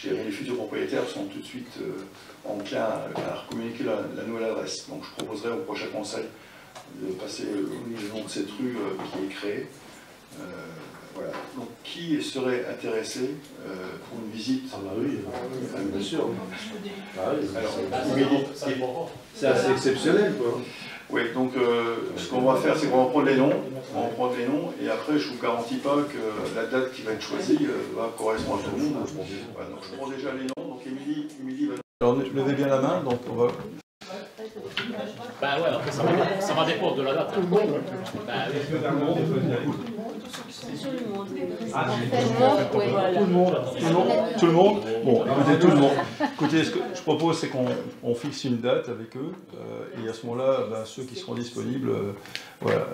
les futurs propriétaires sont tout de suite enclins à communiquer la nouvelle adresse. Donc je proposerai au prochain conseil de passer au niveau de cette rue qui est créée. Voilà. Donc qui serait intéressé pour une visite? Ah bah oui, bien sûr. Alors, c'est assez exceptionnel, quoi. Oui, donc ce qu'on va faire, c'est qu'on va prendre les noms, et après je ne vous garantis pas que la date qui va être choisie va correspondre à tout le monde. Voilà, donc je prends déjà les noms, donc Émilie va... Alors levez bien la main, donc on va... Bah ouais, après ça va dépendre de la date. Bah, Tout le monde. Bon, écoutez, tout le monde. Écoutez, ce que je propose, c'est qu'on fixe une date avec eux, et à ce moment-là, ben, ceux qui seront disponibles, voilà,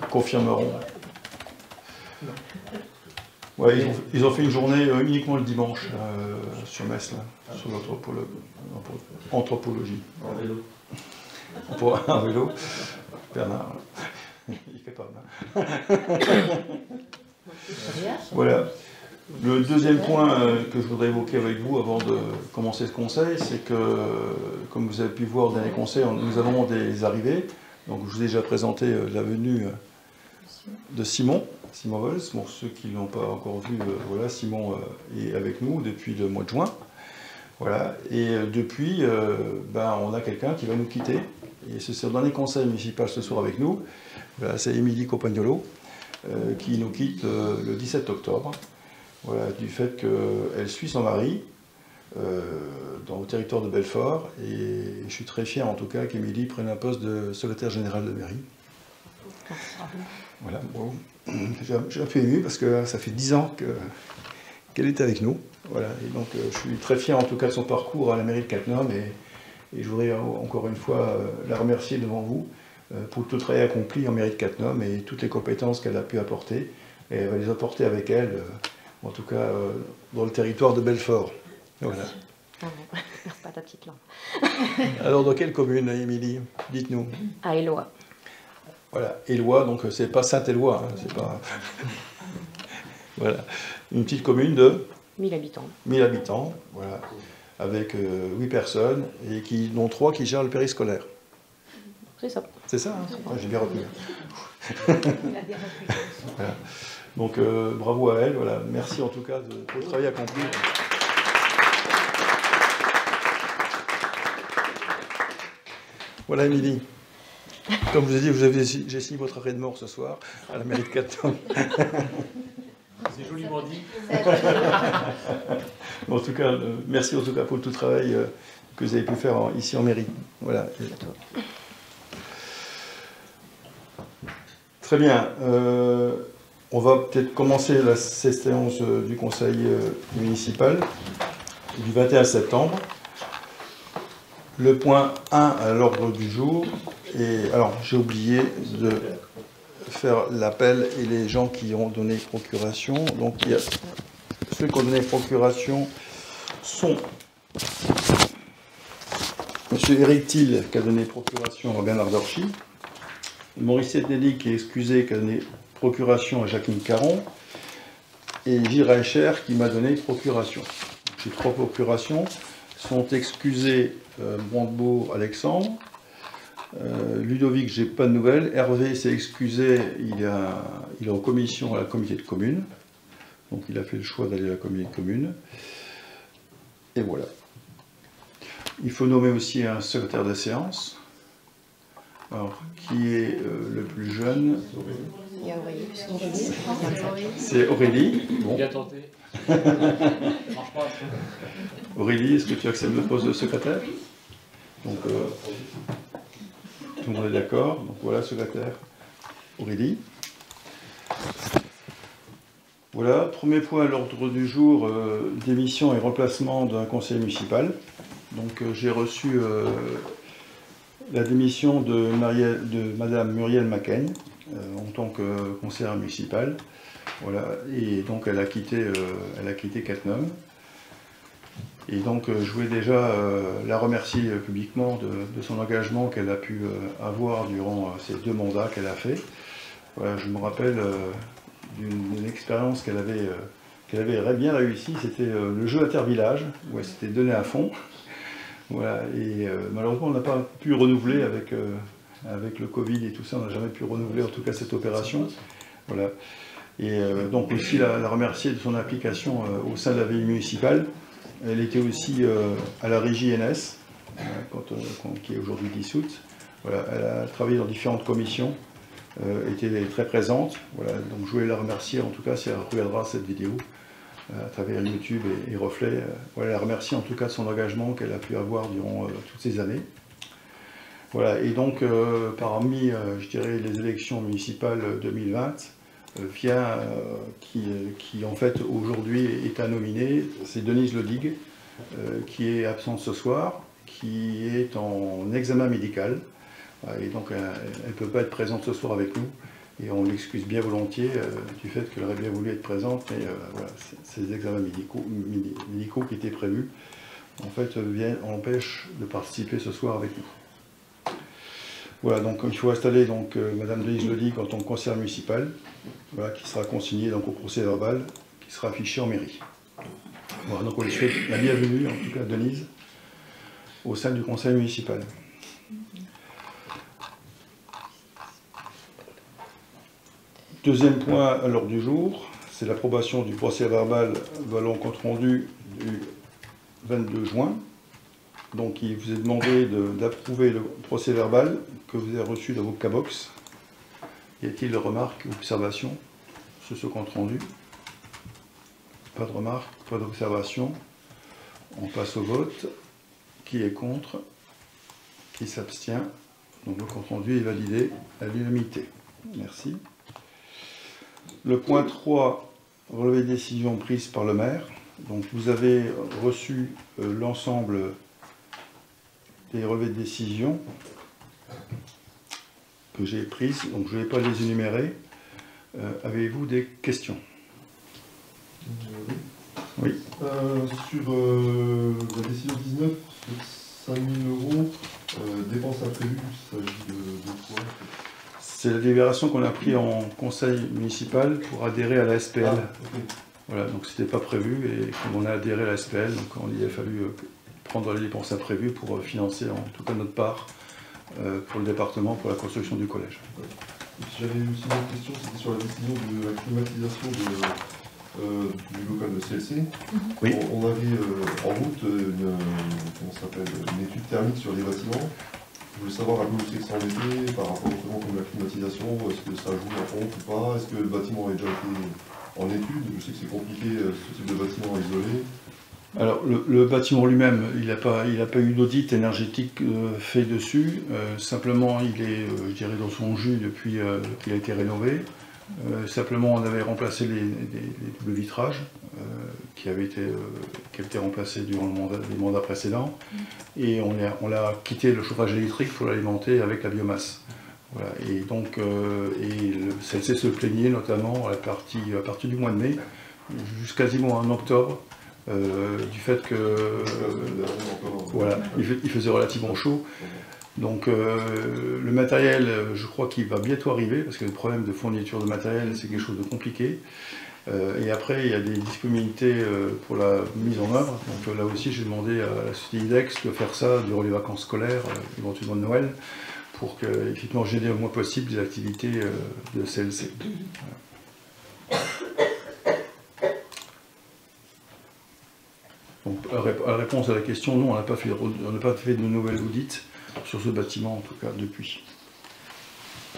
confirmeront. Ouais, ils ont fait une journée uniquement le dimanche sur Metz, là, sur l'anthropologie. En vélo. Pour un vélo, Bernard, il fait pas mal. Voilà. Le deuxième point que je voudrais évoquer avec vous avant de commencer ce conseil, c'est que, comme vous avez pu voir au dernier conseil, nous avons des arrivées. Donc je vous ai déjà présenté la venue de Simon Vols. Pour ceux qui ne l'ont pas encore vu, voilà, Simon est avec nous depuis le mois de juin. Voilà. Et depuis, ben, on a quelqu'un qui va nous quitter. Et c'est le dernier conseil municipal ce soir avec nous. Voilà, c'est Émilie Copagnolo qui nous quitte le 17 octobre. Voilà, du fait qu'elle suit son mari au territoire de Belfort. Et je suis très fier en tout cas qu'Émilie prenne un poste de secrétaire général de mairie. Voilà, bon, j'ai un peu ému parce que ça fait 10 ans qu'elle est avec nous. Voilà, et donc je suis très fier en tout cas de son parcours à la mairie de Cattenom et je voudrais encore une fois la remercier devant vous pour tout le travail accompli en mairie de Cattenom et toutes les compétences qu'elle a pu apporter. Et elle va les apporter avec elle, en tout cas dans le territoire de Belfort. Voilà. Perds pas ta petite langue. Alors dans quelle commune, Émilie? Dites-nous. À Éloie. Voilà, Éloie, donc c'est pas Saint-Éloi, hein, c'est pas... Voilà, une petite commune de 1000 habitants. 1000 habitants, voilà, avec 8 personnes, et dont 3 qui gèrent le périscolaire. C'est ça. C'est ça, hein, ouais, j'ai bien retenu. Voilà. Donc bravo à elle, voilà. Merci en tout cas pour le travail accompli. Voilà Émilie. Comme je vous ai dit, j'ai signé votre arrêt de mort ce soir à la mairie de Cattenom. C'est joliment dit. En tout cas, merci en tout cas pour tout le travail que vous avez pu faire ici en mairie. Voilà. Très bien. On va peut-être commencer cette séance du conseil municipal du 21 septembre. Le point 1 à l'ordre du jour. Et alors, j'ai oublié de faire l'appel et les gens qui ont donné procuration. Donc, il y a ceux qui ont donné procuration sont M. Éric Thiel qui a donné procuration à Bernard Dorchy, Maurice Etnelli qui est excusé qui a donné procuration à Jacqueline Caron et Gilles Reicher qui m'a donné procuration. Ces 3 procurations sont excusées Brandebourg Alexandre, Ludovic, j'ai pas de nouvelles. Hervé s'est excusé, il est en commission à la communauté de communes. Donc il a fait le choix d'aller à la communauté de communes. Et voilà. Il faut nommer aussi un secrétaire de séance. Alors, qui est le plus jeune? Il y a Aurélie. C'est Aurélie. Bon. Bien tenté. Ça marche pas. Aurélie, est-ce que tu acceptes le poste de secrétaire? Donc, tout le monde est d'accord. Donc voilà, secrétaire Aurélie. Voilà, premier point à l'ordre du jour, démission et remplacement d'un conseiller municipal. Donc j'ai reçu la démission de Madame Muriel Macaigne en tant que conseillère municipale. Voilà, et donc elle a quitté Cattenom. Et donc je voulais déjà la remercier publiquement de son engagement qu'elle a pu avoir durant ces 2 mandats qu'elle a fait. Voilà, je me rappelle d'une expérience qu'elle qu'elle avait bien réussi, c'était le jeu intervillage, où elle s'était donnée à fond. Voilà, et malheureusement, on n'a pas pu renouveler avec le Covid et tout ça, on n'a jamais pu renouveler en tout cas cette opération. Voilà. Et donc aussi la remercier de son implication au sein de la ville municipale. Elle était aussi à la régie NS, qui est aujourd'hui dissoute. Voilà, elle a travaillé dans différentes commissions, était très présente. Voilà, donc je voulais la remercier en tout cas si elle regardera cette vidéo à travers YouTube et Reflet. Voilà, la remercier en tout cas de son engagement qu'elle a pu avoir durant toutes ces années. Voilà, et donc parmi, je dirais, les élections municipales 2020, vient, qui en fait aujourd'hui est à nominer, c'est Denise Ledigue, qui est absente ce soir, qui est en examen médical, et donc elle ne peut pas être présente ce soir avec nous, et on l'excuse bien volontiers du fait qu'elle aurait bien voulu être présente, mais voilà, ces examens médicaux qui étaient prévus, en fait, empêchent de participer ce soir avec nous. Voilà, donc il faut installer donc, Madame Denise Ledigue en tant que conseillère municipale, voilà, qui sera consignée donc, au procès verbal, qui sera affiché en mairie. Voilà, donc on lui souhaite la bienvenue, en tout cas Denise, au sein du conseil municipal. Deuxième point à l'ordre du jour, c'est l'approbation du procès verbal valant compte rendu du 22 juin. Donc il vous est demandé d'approuver le procès verbal que vous avez reçu dans vos K-Box. Y a-t-il de remarques ou observations sur ce compte rendu? Pas de remarques, pas d'observations. On passe au vote. Qui est contre? Qui s'abstient? Donc le compte rendu est validé à l'unanimité. Merci. Le point 3, relevé de décision prise par le maire. Donc vous avez reçu l'ensemble des relevés de décision que j'ai prises, donc je ne vais pas les énumérer. Avez-vous des questions? Oui. Sur la décision 19, sur 5 000 €, dépenses imprévues, il s'agit de quoi? C'est la délibération qu'on a prise en conseil municipal pour adhérer à la SPL. Ah, okay. Voilà, donc c'était pas prévu et comme on a adhéré à la SPL, donc il a fallu prendre les dépenses imprévues pour financer en tout cas notre part pour le département, pour la construction du collège. J'avais aussi une autre question, c'était sur la décision de la climatisation du local de CLC. Oui. On avait en route une étude thermique sur les bâtiments. Je voulais savoir un peu où c'est que ça en était par rapport au comme la climatisation, est-ce que ça joue en compte ou pas, est-ce que le bâtiment a déjà été en étude? Je sais que c'est compliqué ce type de bâtiment à isoler. Alors le bâtiment lui-même, il n'a pas eu d'audit énergétique fait dessus, simplement il est, je dirais, dans son jus depuis qu'il a été rénové. Simplement on avait remplacé les doubles vitrages qui avaient été remplacés durant les mandats précédents, et on a quitté le chauffage électrique pour l'alimenter avec la biomasse. Voilà. Et donc celle-ci se plaignait notamment à partir du mois de mai, jusqu'à quasiment en octobre, du fait que voilà, il faisait relativement chaud. Donc le matériel, je crois qu'il va bientôt arriver, parce que le problème de fourniture de matériel, c'est quelque chose de compliqué. Et après, il y a des disponibilités pour la mise en œuvre. Donc là aussi, j'ai demandé à la société IDEX de faire ça durant les vacances scolaires, éventuellement de Noël, pour qu'effectivement gérer au moins possible des activités de CLC. Voilà. Donc, la réponse à la question, non, on n'a pas fait de nouvelles audits sur ce bâtiment, en tout cas, depuis.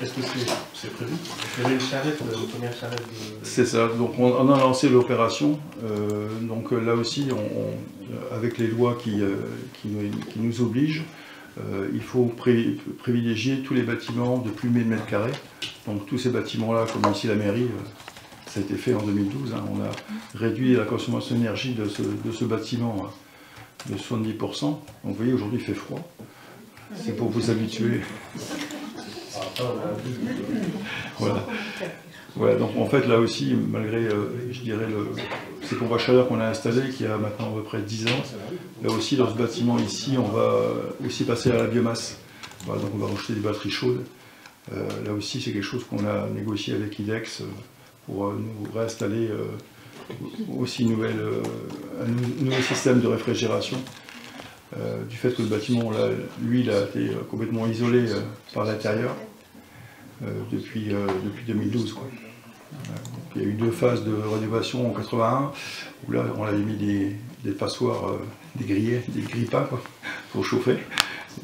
Est-ce que c'est prévu? Il y avait une charrette, une première charrette de... C'est ça, donc on a lancé l'opération. Donc là aussi, avec les lois qui nous obligent, il faut privilégier tous les bâtiments de plus de 1000 mètres carrés. Donc tous ces bâtiments-là, comme ici la mairie, ça a été fait en 2012. Hein, on a réduit la consommation d'énergie de ce bâtiment de 70%. Donc vous voyez, aujourd'hui il fait froid. C'est pour vous habituer. Voilà. Voilà, donc en fait là aussi, malgré, je dirais, ces pompes à chaleur qu'on a installées, qui a maintenant à peu près 10 ans, là aussi dans ce bâtiment ici, on va aussi passer à la biomasse. Voilà, donc on va rajouter des batteries chaudes. Là aussi, c'est quelque chose qu'on a négocié avec IDEX pour nous réinstaller aussi un nouveau système de réfrigération. Du fait que le bâtiment, là, lui, il a été complètement isolé par l'intérieur depuis 2012. Quoi. Il y a eu 2 phases de rénovation en 81, où là, on avait mis des passoires, des grille-pains, pour chauffer.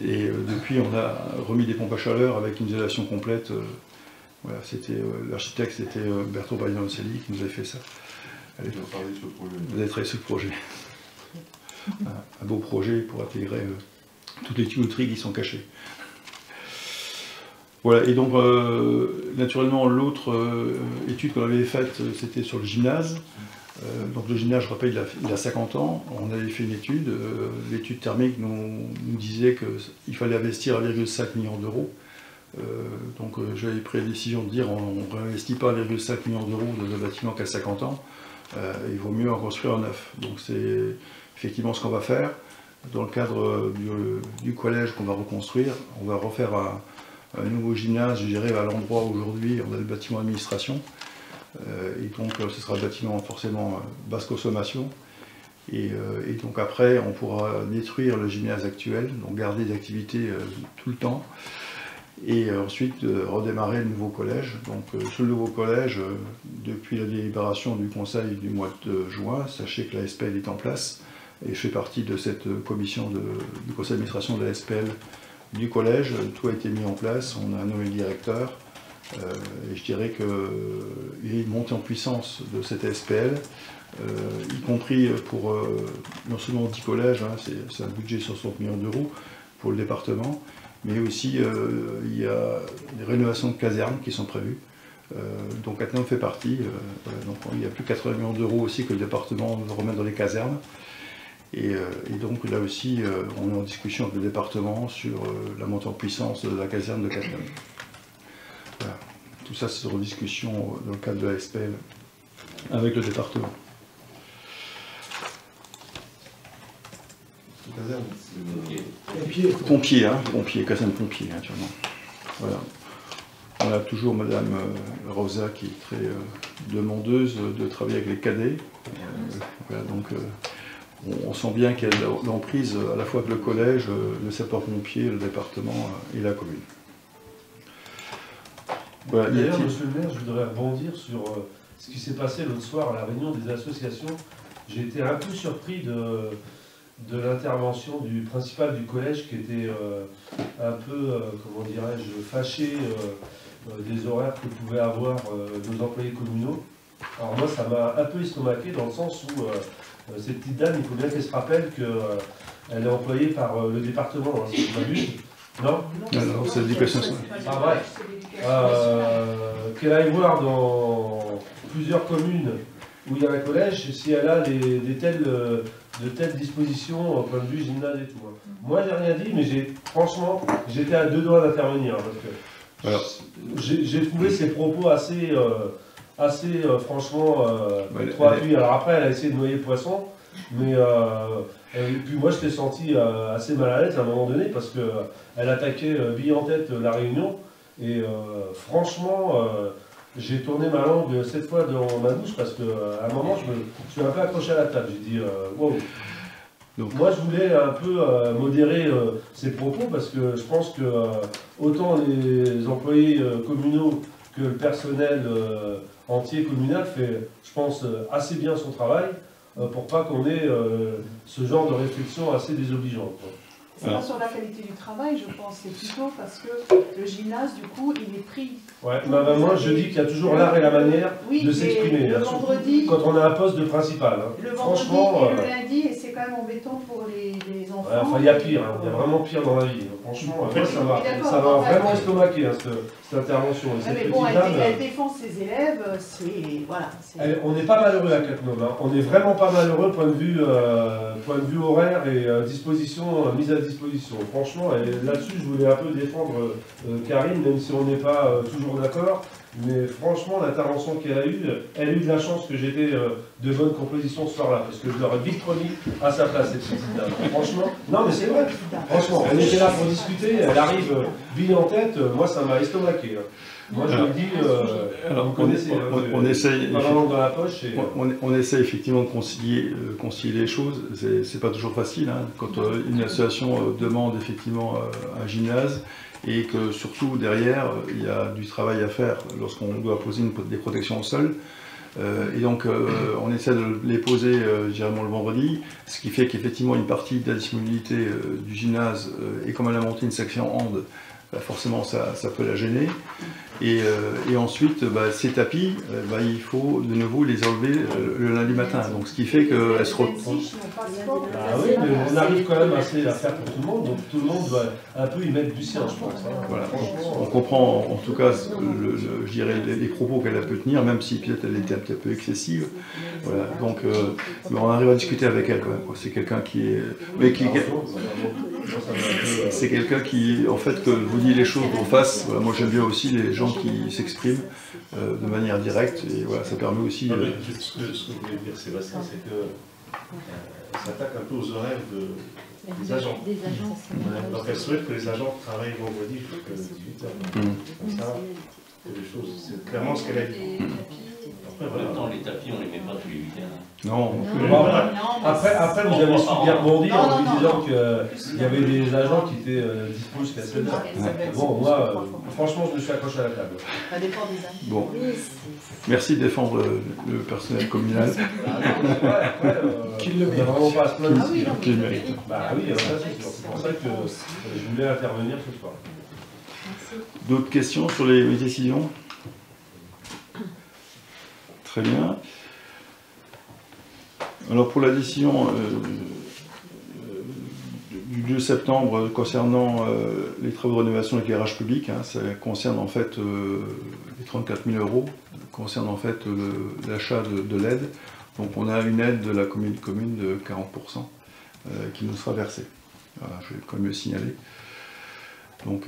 Et depuis, on a remis des pompes à chaleur avec une isolation complète. Voilà, l'architecte, c'était Bertrand Bagnoncelli qui nous avait fait ça. Vous avez travaillé sur le projet. Un beau projet pour intégrer toutes les tuyauteries qui sont cachées. Voilà, et donc naturellement l'autre étude qu'on avait faite, c'était sur le gymnase. Donc le gymnase, je rappelle, il a 50 ans. On avait fait une étude, l'étude thermique nous disait qu'il fallait investir 1,5 million d'euros. Donc j'avais pris la décision de dire on ne réinvestit pas 1,5 million d'euros dans un bâtiment qui a 50 ans, il vaut mieux en construire un neuf. Donc c'est effectivement ce qu'on va faire. Dans le cadre du collège qu'on va reconstruire, on va refaire un nouveau gymnase, je dirais, à l'endroit où aujourd'hui on a le bâtiment administration. Et donc ce sera un bâtiment forcément basse consommation. Et donc après, on pourra détruire le gymnase actuel, donc garder des activités tout le temps. Et ensuite redémarrer le nouveau collège. Donc ce nouveau collège, depuis la délibération du conseil du mois de juin, sachez que la SPL est en place. Et je fais partie de cette commission du conseil d'administration de la SPL du collège. Tout a été mis en place, on a nommé le directeur. Et je dirais qu'il y a une montée en puissance de cette SPL, y compris pour non seulement 10 collèges, hein, c'est un budget de 60 millions d'euros pour le département, mais aussi il y a des rénovations de casernes qui sont prévues. Donc Athénée fait partie, donc il y a plus de 80 millions d'euros aussi que le département va remettre dans les casernes. Et donc là aussi, on est en discussion avec le département sur la montée en puissance de la caserne de Catherine. Voilà. Tout ça, c'est en discussion dans le cadre de la SPL avec le département. Pompier, hein, caserne pompier, naturellement. Voilà. On a toujours Madame Rosa qui est très demandeuse de travailler avec les cadets. Voilà, donc on sent bien qu'il y a de l'emprise à la fois avec le collège, le sapeur-pompier, le département et la commune. Voilà, d'ailleurs, monsieur le maire, je voudrais rebondir sur ce qui s'est passé l'autre soir à la réunion des associations. J'ai été un peu surpris de l'intervention du principal du collège qui était un peu, comment dirais-je, fâché des horaires que pouvaient avoir nos employés communaux. Alors moi, ça m'a un peu estomaqué dans le sens où cette petite dame, il faut bien qu'elle se rappelle qu'elle est employée par le département, hein, si je m'abuse. Non, non, c'est l'éducation. Ah vrai. Qu'elle aille voir dans plusieurs communes où il y a un collège, si elle a de telles dispositions au point de vue gymnase et tout. Moi, j'ai rien dit, mais franchement, j'étais à 2 doigts d'intervenir. Parce que j'ai trouvé ses propos assez franchement, trop appuyés. Alors après, elle a essayé de noyer le poisson, mais et puis moi, je t'ai senti assez mal à l'aise à un moment donné, parce qu'elle attaquait bille en tête la réunion, et franchement, j'ai tourné ma langue 7 fois dans ma bouche, parce qu'à un moment, je me suis un peu accroché à la table. J'ai dit, wow. Donc moi, je voulais un peu modérer ses propos, parce que je pense que autant les employés communaux que le personnel entier communal fait, je pense, assez bien son travail, pour pas qu'on ait ce genre de réflexion assez désobligeante. C'est pas sur la qualité du travail, je pense, c'est plutôt parce que le gymnase, du coup, il est pris. Ouais, moi je dis qu'il y a toujours l'art et la manière de s'exprimer. Le vendredi, quand on a un poste de principal. Hein. Le vendredi et le lundi, et c'est quand même embêtant pour les enfants. Ouais, enfin, il y a pire, hein. Il y a vraiment pire dans la vie. Franchement, après, ça m'a vraiment estomaqué, hein, cette intervention. Et mais bon, elle défend ses élèves, c'est. Voilà. On n'est pas malheureux à Cattenom, hein. On n'est vraiment pas malheureux point de vue horaire et disposition, mise à disposition. Franchement, là-dessus, je voulais un peu défendre Karine, même si on n'est pas toujours d'accord. Mais franchement, l'intervention qu'elle a eue, elle a eu de la chance que j'étais de bonne composition ce soir-là, parce que je l'aurais vite remis à sa place, cette petite dame. Franchement, non mais c'est vrai, franchement, elle était là pour discuter, elle arrive bille en tête, moi ça m'a estomaqué. Hein. Moi je me dis, vous connaissez, on essaye, pas la langue dans la poche. Et, on essaie effectivement de concilier les choses, c'est pas toujours facile, hein, quand une association demande effectivement un gymnase, et que surtout derrière il y a du travail à faire lorsqu'on doit poser des protections au sol. Et donc on essaie de les poser généralement le vendredi, ce qui fait qu'effectivement une partie de la disponibilité du gymnase, et comme elle a monté une section hand, bah forcément ça peut la gêner. Et ensuite, ces tapis, il faut de nouveau les enlever le lundi matin. Donc ce qui fait qu'elles se retrouvent. Ah oui, mais on arrive quand même assez à faire pour tout le monde, donc tout le monde doit un peu y mettre du sien, je pense. Hein. Voilà. On comprend en tout cas je dirais les propos qu'elle a pu tenir, même si peut-être elle était un petit peu excessive. Voilà. Donc mais on arrive à discuter avec elle quand même. C'est quelqu'un qui est. Mais qui. C'est quelqu'un qui, en fait, que vous dit les choses en face. Voilà, moi j'aime bien aussi les gens qui s'expriment de manière directe, et voilà, ça permet aussi. Ce que vous voulez dire, Sébastien, c'est que ça attaque un peu aux horaires des agents. Donc elle souhaite que les agents travaillent vendredi jusqu'à 18h. Comme ça, c'est clairement ce qu'elle a dit. En même temps, les tapis, on les met pas tous les week-ends. Non. Après, vous avez su bien rebondir en lui disant qu'il y avait des agents qui étaient dispo jusqu'à 16h. Bon, moi, franchement, je me suis accroché à la table. Ça dépend des âges. Bon. Merci de défendre le personnel communal. Qui le mérite. Vraiment pas à se plaindre. Qui le mérite. Bah oui, ça c'est sûr. C'est pour ça que je voulais intervenir ce soir. D'autres questions sur les décisions? Très bien. Alors pour la décision du 2 septembre concernant les travaux de rénovation de l'éclairage public, hein, ça concerne en fait les 34 000 €, concerne en fait l'achat de LED. Donc on a une aide de la commune de 40% qui nous sera versée. Voilà, je vais quand même le signaler. Donc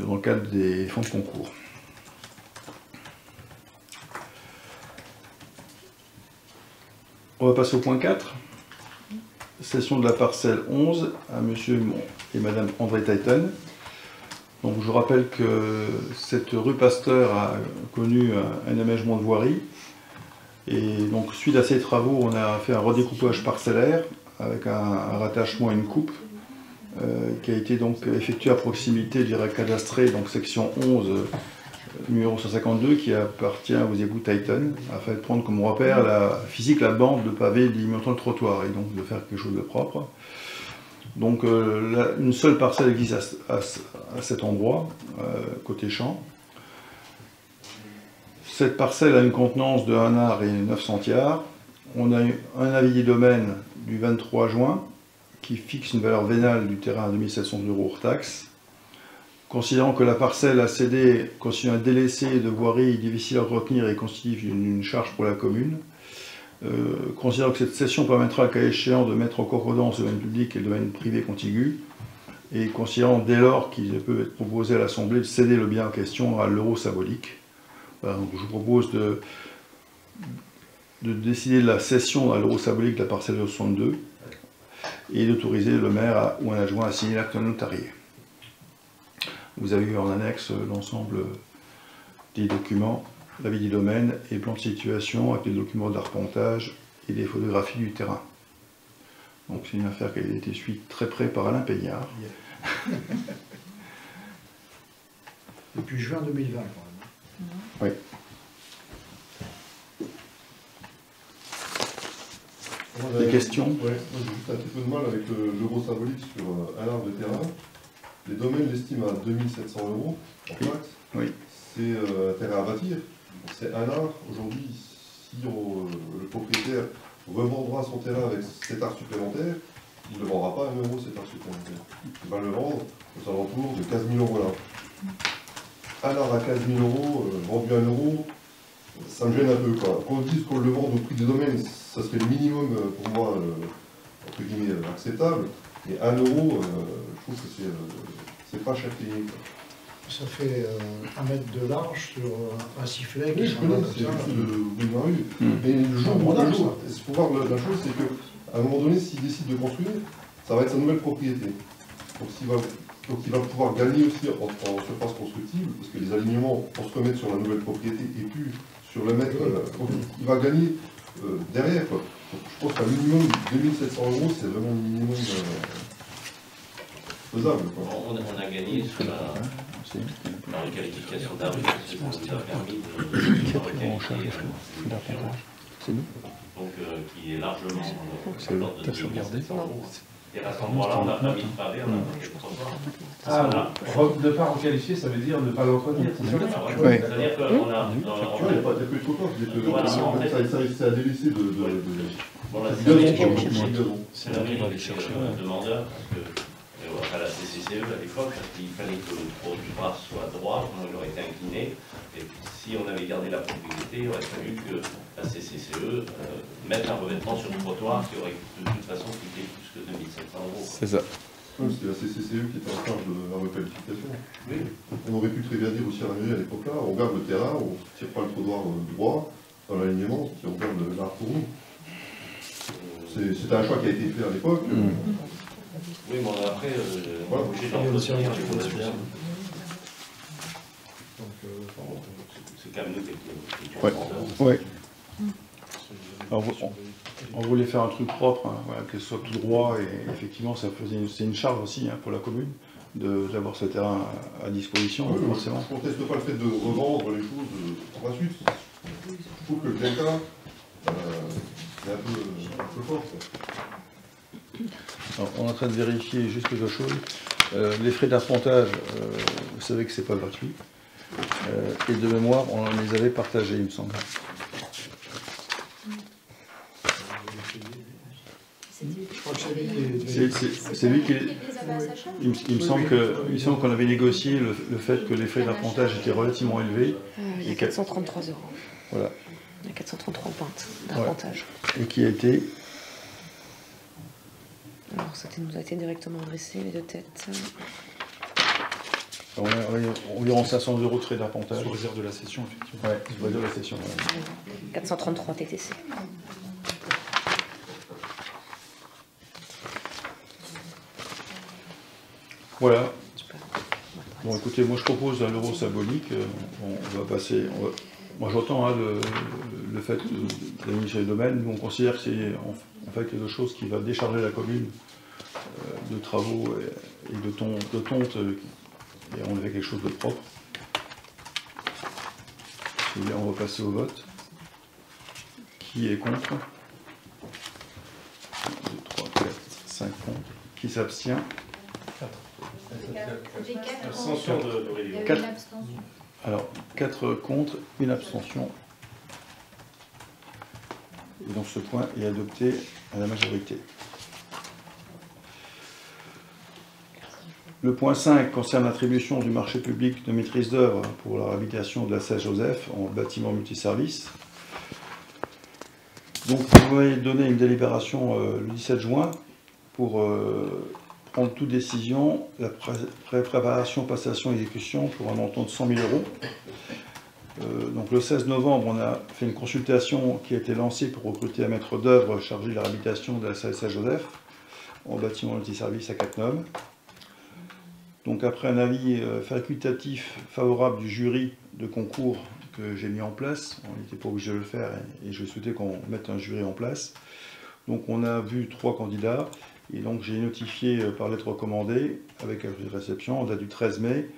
dans le cadre des fonds de concours. On va passer au point 4. Cession de la parcelle 11 à monsieur et madame André Titan. Donc je rappelle que cette rue Pasteur a connu un aménagement de voirie. Et donc suite à ces travaux, on a fait un redécoupage parcellaire avec un rattachement à une coupe qui a été donc effectué à proximité du cadastré, donc section 11, numéro 152, qui appartient aux égouts Titan, afin de prendre comme repère la physique, la bande de pavé limitant le trottoir, et donc de faire quelque chose de propre. Donc une seule parcelle existe à cet endroit, côté champ. Cette parcelle a une contenance de 1 art et 9 centiares. On a un avis des domaines du 23 juin qui fixe une valeur vénale du terrain à 2700 € hors taxe. Considérant que la parcelle à céder constitue un délaissé de voirie difficile à retenir et constitue une charge pour la commune, considérant que cette cession permettra, à cas échéant, de mettre en concordance le domaine public et le domaine privé contigu, et considérant dès lors qu'il peut être proposé à l'Assemblée de céder le bien en question à l'euro symbolique. Voilà, donc je vous propose de décider de la cession à l'euro symbolique de la parcelle 62 et d'autoriser le maire ou un adjoint à signer l'acte notarié. Vous avez eu en annexe l'ensemble des documents, l'avis du domaine et plan de situation avec les documents d'arpentage et des photographies du terrain. Donc c'est une affaire qui a été suivie très près par Alain Peignard. Depuis juin 2020 quand même. Oui. Des questions? Oui, moi j'ai juste un petit peu de mal avec l'euro symbolique sur un art de terrain. Les domaines l'estiment à 2700 € en taxe. Oui. C'est un terrain à bâtir. C'est un art. Aujourd'hui, si le propriétaire revendra son terrain avec cet art supplémentaire, il ne vendra pas 1 € cet art supplémentaire. Il va le vendre aux alentours de 15 000 € là. Un art à 15 000 € vendu à 1 €, ça me gêne un peu. Qu'on dise qu'on le vende au prix des domaines, ça serait le minimum pour moi, entre guillemets, acceptable. Et 1 €, je trouve que c'est pas cher payé. Ça fait 1 mètre de large sur un sifflet qui Oui, je s'en connais, va c'est comme juste ça. le bout de la rue. Mais le jour où il faut voir la chose, c'est qu'à un moment donné, s'il décide de construire, ça va être sa nouvelle propriété. Donc il va pouvoir gagner aussi en surface constructible, parce que les alignements vont se remettre sur la nouvelle propriété et plus sur le mètre. Donc il va gagner derrière, quoi. Donc, je pense qu'un minimum de 2700 €, c'est vraiment le minimum faisable, quoi. On a gagné sur la requalification de la rue, parce que ça nous a permis de requalifier C'est nous. donc qui est largement C'est de l'ordre de 2700 €. Et à cet endroit-là, on n'a pas mis de pavé, on a mis le trottoir. Ah, ne pas requalifier, ça veut dire ne pas l'entretenir, c'est ça? Oui. C'est-à-dire qu'on a... Tu vois, il n'y a pas de trottoir, ça a délaissé de... Bon, la c'est la mairie qui est demandeur, parce que à la CCCE à l'époque, il fallait que le trottoir soit droit, il aurait été incliné, et si on avait gardé la propriété, il aurait fallu que la CCCE mette un revêtement sur le trottoir qui aurait de toute façon coûté plus que 2700 €. C'est ça. C'était la CCCE qui était en charge de la requalification. Oui. On aurait pu très bien dire aussi à la mairie à l'époque-là, on regarde le terrain, on ne tire pas le trottoir droit dans l'alignement, puis on regarde l'art pour nous. C'était un choix qui a été fait à l'époque. Oui, bon, après, Voilà. j'ai d'entretenir les fondations. C'est quand même nous qui étions Ouais. vendeurs. Ouais. Alors, on voulait faire un truc propre, hein, voilà, que ce soit tout droit, et effectivement, c'est une charge aussi hein, pour la commune d'avoir ce terrain à disposition, Oui, forcément. je ne conteste pas le fait de revendre les choses par la suite. Je trouve que le clinquant est un peu fort. Alors, on est en train de vérifier juste quelque chose. Les frais d'appontage, vous savez que c'est pas gratuit. Et de mémoire, on les avait partagés, il me semble. Je crois que c'est lui qui... Il me semble qu'on avait négocié le fait que les frais d'appontage étaient relativement élevés. Il y a 433 €. Voilà. Il y a 433 pointes d'appontage. Et qui a été... Alors, ça nous a été directement adressé, les deux têtes. On a environ 500 € de frais d'appontage. Sous réserve de la session, effectivement. Ouais, sous réserve de la session. Ouais. 433 TTC. Voilà. Bon, écoutez, moi je propose un euro symbolique. On va passer. Moi j'entends hein, le fait de l'administration des domaines. Nous on considère que c'est en fait quelque chose qui va décharger la commune de travaux et de tonte et on fait quelque chose de propre. Et bien, on va passer au vote. Qui est contre? 1, 2, 3, 4, 5 contre. Qui s'abstient? 4. Alors, 4 contre, 1 abstention. Et donc ce point est adopté à la majorité. Le point 5 concerne l'attribution du marché public de maîtrise d'œuvre pour la réhabilitation de la Saint-Joseph en bâtiment multiservice. Donc vous m'avez donné une délibération le 17 juin pour prendre toute décision, la préparation, passation, exécution pour un montant de 100 000 €. Donc le 16 novembre, on a fait une consultation qui a été lancée pour recruter un maître d'œuvre chargé de la réhabilitation de la salle Saint-Joseph en bâtiment multiservice à Cattenom. Donc après un avis facultatif favorable du jury de concours que j'ai mis en place, on n'était pas obligé de le faire et je souhaitais qu'on mette un jury en place. Donc on a vu 3 candidats et donc j'ai notifié par lettre recommandée avec accusé de réception en date du 13 mai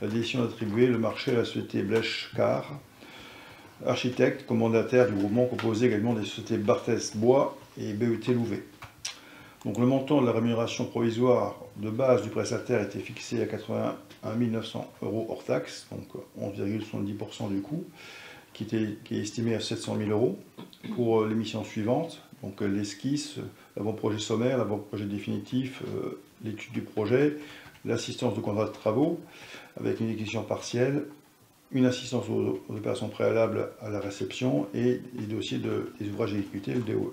la décision d'attribuer le marché à la société Blech-Car, architecte, commandataire du groupement composé également des sociétés Barthès Bois et BET Louvet. Donc le montant de la rémunération provisoire de base du prestataire était fixé à 81 900 € hors taxe, donc 11,70% du coût, qui est estimé à 700 000 € pour les missions suivantes, donc l'esquisse, l'avant-projet sommaire, l'avant-projet définitif, l'étude du projet, l'assistance de contrat de travaux, avec une exécution partielle, une assistance aux opérations préalables à la réception et les dossiers des ouvrages exécutés, le DOE.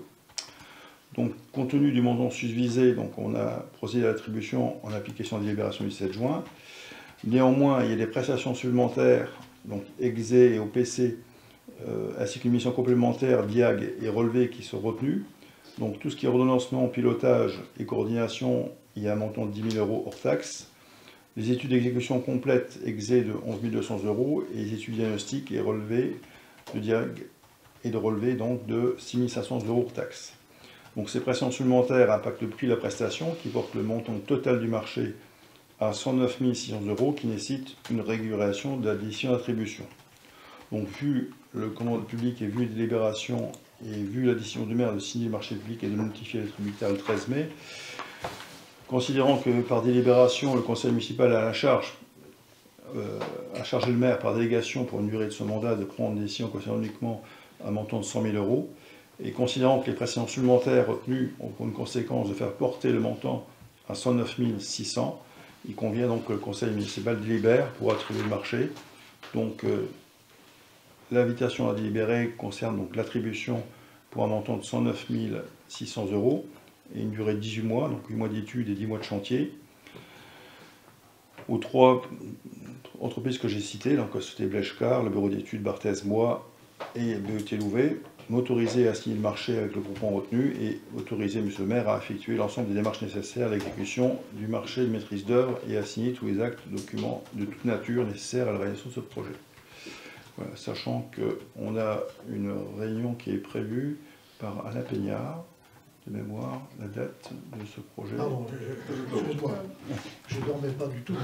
Donc, compte tenu du montant susvisé, donc on a procédé à l'attribution en application de la délibération du 7 juin. Néanmoins, il y a des prestations supplémentaires, donc EXE et OPC, ainsi qu'une mission complémentaire, DIAG et relevé qui sont retenues. Donc tout ce qui est ordonnancement, pilotage et coordination, il y a un montant de 10 000 € hors taxe. Les études d'exécution complète, EXE de 11 200 € et les études diagnostiques et relevés de DIAG et de relevé donc de 6 500 € hors taxe. Donc ces prestations supplémentaires impactent le prix de la prestation qui porte le montant total du marché à 109 600 € qui nécessite une régulation de l'addition d'attribution. Donc vu le commande public et vu les délibérations et vu la décision du maire de signer le marché public et de notifier les tributaires le 13 mai, considérant que par délibération le conseil municipal a chargé le maire par délégation pour une durée de son mandat de prendre des décisions concernant uniquement un montant de 100 000 €, et considérant que les prestations supplémentaires retenues ont pour une conséquence de faire porter le montant à 109 600, il convient donc que le conseil municipal délibère pour attribuer le marché. Donc l'invitation à délibérer concerne donc l'attribution pour un montant de 109 600 € et une durée de 18 mois, donc 8 mois d'études et 10 mois de chantier. Aux 3 entreprises que j'ai citées, donc c'était Blechcar, le bureau d'études Barthez Moi et BET Louvet, m'autoriser à signer le marché avec le groupement retenu et autoriser M. le maire à effectuer l'ensemble des démarches nécessaires à l'exécution du marché de maîtrise d'œuvre et à signer tous les actes, documents de toute nature nécessaires à la réalisation de ce projet. Voilà, sachant qu'on a une réunion qui est prévue par Alain Peignard, de mémoire, la date de ce projet. Pardon, excuse-moi, je ne dormais pas du tout.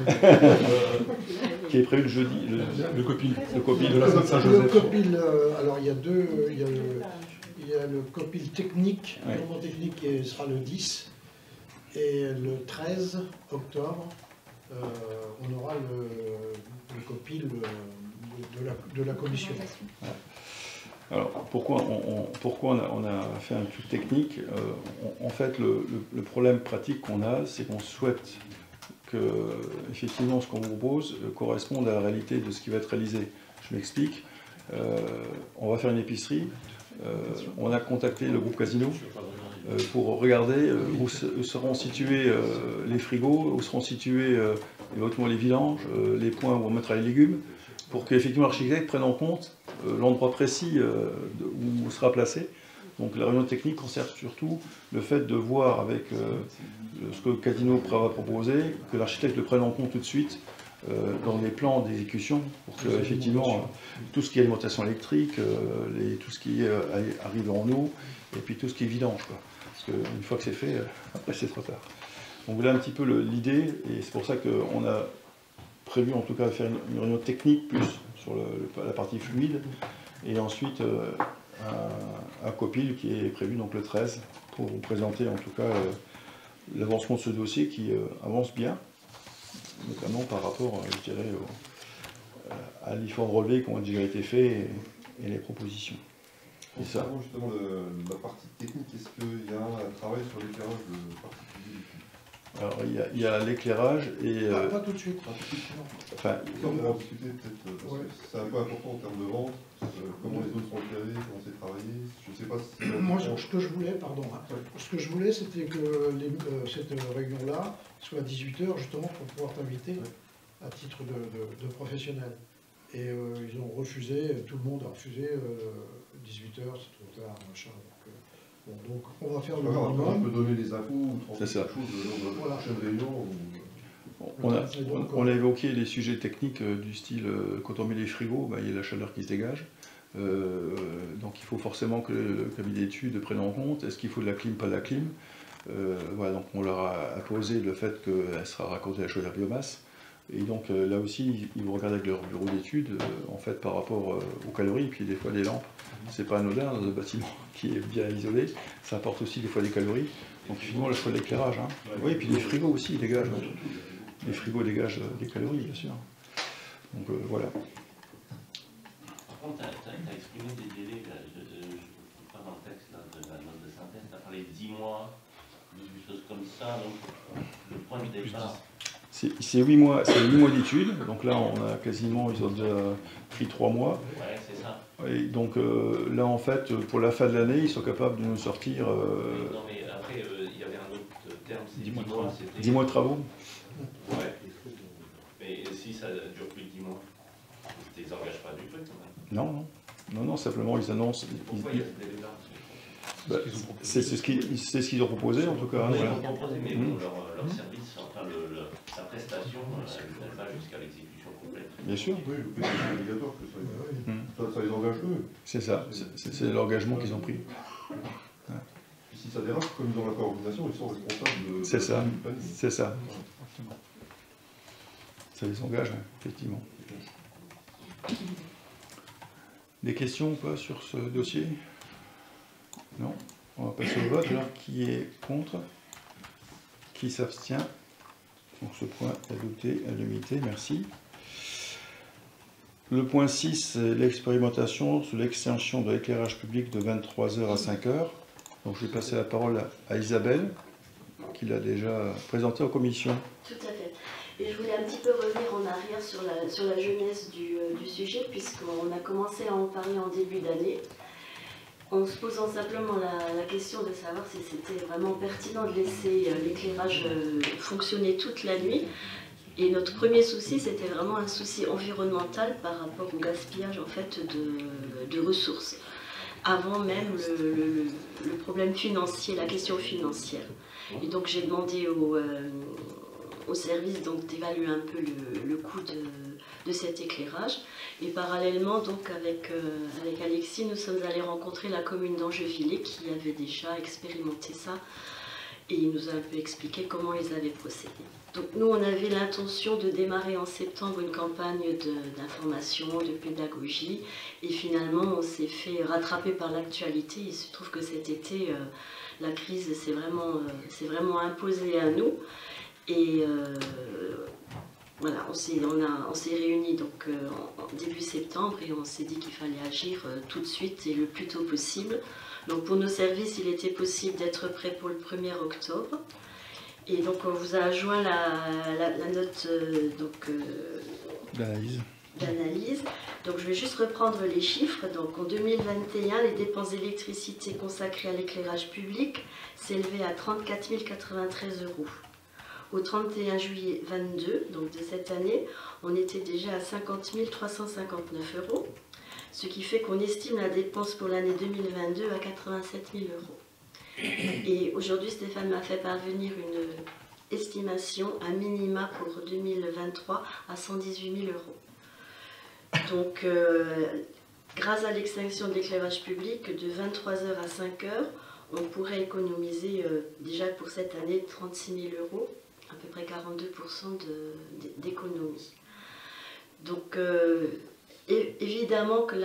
Qui est prévu le jeudi, le COPIL de la Saint-Joseph. Le COPIL, alors il y a deux, il y a le COPIL technique, le moment technique qui sera le 10, et le 13 octobre, on aura le COPIL de la commission. Ouais. Alors, pourquoi on a fait un truc technique en fait, le problème pratique qu'on a, c'est qu'on souhaite que, effectivement, ce qu'on vous propose corresponde à la réalité de ce qui va être réalisé. Je m'explique. On va faire une épicerie. On a contacté le groupe Casino pour regarder où seront situés les frigos, où seront situés éventuellement les vidanges, les points où on mettra les légumes, pour qu'effectivement l'architecte prenne en compte l'endroit précis où sera placé. Donc la réunion technique concerne surtout le fait de voir avec ce que Casino va proposer, que l'architecte le prenne en compte tout de suite dans les plans d'exécution, pour que effectivement tout ce qui est alimentation électrique, tout ce qui arrive en eau, et puis tout ce qui est vidange, quoi. Parce qu'une fois que c'est fait, après c'est trop tard. Donc voilà un petit peu l'idée, et c'est pour ça qu'on a prévu en tout cas de faire une réunion technique plus sur la partie fluide, et ensuite un COPIL qui est prévu donc le 13 pour vous présenter en tout cas l'avancement de ce dossier qui avance bien, notamment par rapport, je dirais, à l'effort de relevé qui ont déjà été faits et les propositions. Et ça. Justement, la partie technique, est-ce qu'il y a un travail sur l'éclairage de particulier? Alors, il y a l'éclairage et... pas tout de suite. Enfin, on va en discuter peut-être, parce que c'est un peu important en termes de vente, comment les zones sont éclairées, comment c'est travaillé, je ne sais pas si... Moi, ce que je voulais, pardon, ce que je voulais, c'était que cette réunion-là soit à 18 h, justement, pour pouvoir t'inviter à titre de professionnel. Et ils ont refusé, tout le monde a refusé, 18 h, c'est trop tard, machin. Bon, donc on va faire le minimum. On peut donner les infos ou transmettre quelque chose lors de la prochaine réunion. On a évoqué les sujets techniques du style, quand on met les frigos, il y a la chaleur qui se dégage. Donc il faut forcément que le cabinet d'études prenne en compte. Est-ce qu'il faut de la clim, pas de la clim? Voilà, donc on leur a imposé le fait qu'elle sera raccordée à la chaudière biomasse. Et donc là aussi, ils vont regarder avec leur bureau d'études, en fait, par rapport aux calories, et puis des fois des lampes. C'est pas anodin dans un bâtiment qui est bien isolé, ça apporte aussi des fois des calories. Donc finalement, le choix de l'éclairage. Hein. Oui, et puis les frigos aussi dégagent. Les frigos dégagent des calories, bien sûr. Donc voilà. Par contre, tu as exprimé des délais, je ne trouve pas dans le texte là, de la note de synthèse, tu as parlé de 10 mois, des choses comme ça, donc le point de départ. C'est 8 mois d'études, donc là on a quasiment, ils ont déjà pris 3 mois. Ouais, c'est ça. Et donc là en fait, pour la fin de l'année, ils sont capables de nous sortir... Non mais après, il y avait un autre terme, c'est 10 mois, c'était... 10 mois de travaux. Ouais. Mais si ça dure plus de 10 mois. Ils ne les engagent pas du tout, quand même. Non, simplement ils annoncent. Pourquoi il y a ce délai-là? C'est ce qu'ils ont proposé en tout cas. Oui, voilà. ils ont proposé, mais bon, leur service, enfin sa prestation, elle ne va pas jusqu'à l'exécution complète. Bien sûr. Oui, c'est obligatoire que ça les engage eux. C'est ça, c'est l'engagement qu'ils ont pris. Puis si ça dérape, comme ils ont la coordination, ils sont responsables de... C'est ça, c'est ça. Ça les engage, hein, effectivement. Des questions ou pas sur ce dossier? Non. On va passer au vote. Alors, qui est contre? Qui s'abstient? Donc ce point est adopté à l'unanimité, merci. Le point 6, c'est l'expérimentation sur l'extension de l'éclairage public de 23h à 5h. Donc je vais passer la parole à Isabelle, qui l'a déjà présenté en commission. Tout à fait. Et je voulais un petit peu revenir en arrière sur la jeunesse du sujet, puisqu'on a commencé à en parler en début d'année, en se posant simplement la question de savoir si c'était vraiment pertinent de laisser l'éclairage fonctionner toute la nuit. Et notre premier souci, c'était vraiment un souci environnemental par rapport au gaspillage en fait, de ressources, avant même le problème financier, la question financière. Et donc j'ai demandé au service d'évaluer un peu le coût de cet éclairage. Et parallèlement, donc avec Alexis, nous sommes allés rencontrer la commune d'Angevillers qui avait déjà expérimenté ça. Et il nous a un peu expliqué comment ils avaient procédé. Donc nous, on avait l'intention de démarrer en septembre une campagne d'information, de pédagogie. Et finalement, on s'est fait rattraper par l'actualité. Il se trouve que cet été, la crise s'est vraiment imposée à nous. Et voilà, on s'est réunis donc, en début septembre et on s'est dit qu'il fallait agir tout de suite et le plus tôt possible. Donc pour nos services, il était possible d'être prêt pour le 1er octobre. Et donc on vous a joint la note d'analyse. Donc je vais juste reprendre les chiffres. Donc en 2021, les dépenses d'électricité consacrées à l'éclairage public s'élevaient à 34 093 €. Au 31 juillet 2022, donc de cette année, on était déjà à 50 359 €, ce qui fait qu'on estime la dépense pour l'année 2022 à 87 000 €. Et aujourd'hui, Stéphane m'a fait parvenir une estimation à minima pour 2023 à 118 000 €. Donc, grâce à l'extinction de l'éclairage public de 23h à 5h, on pourrait économiser déjà pour cette année 36 000 €, à peu près 42% d'économie. Donc, évidemment que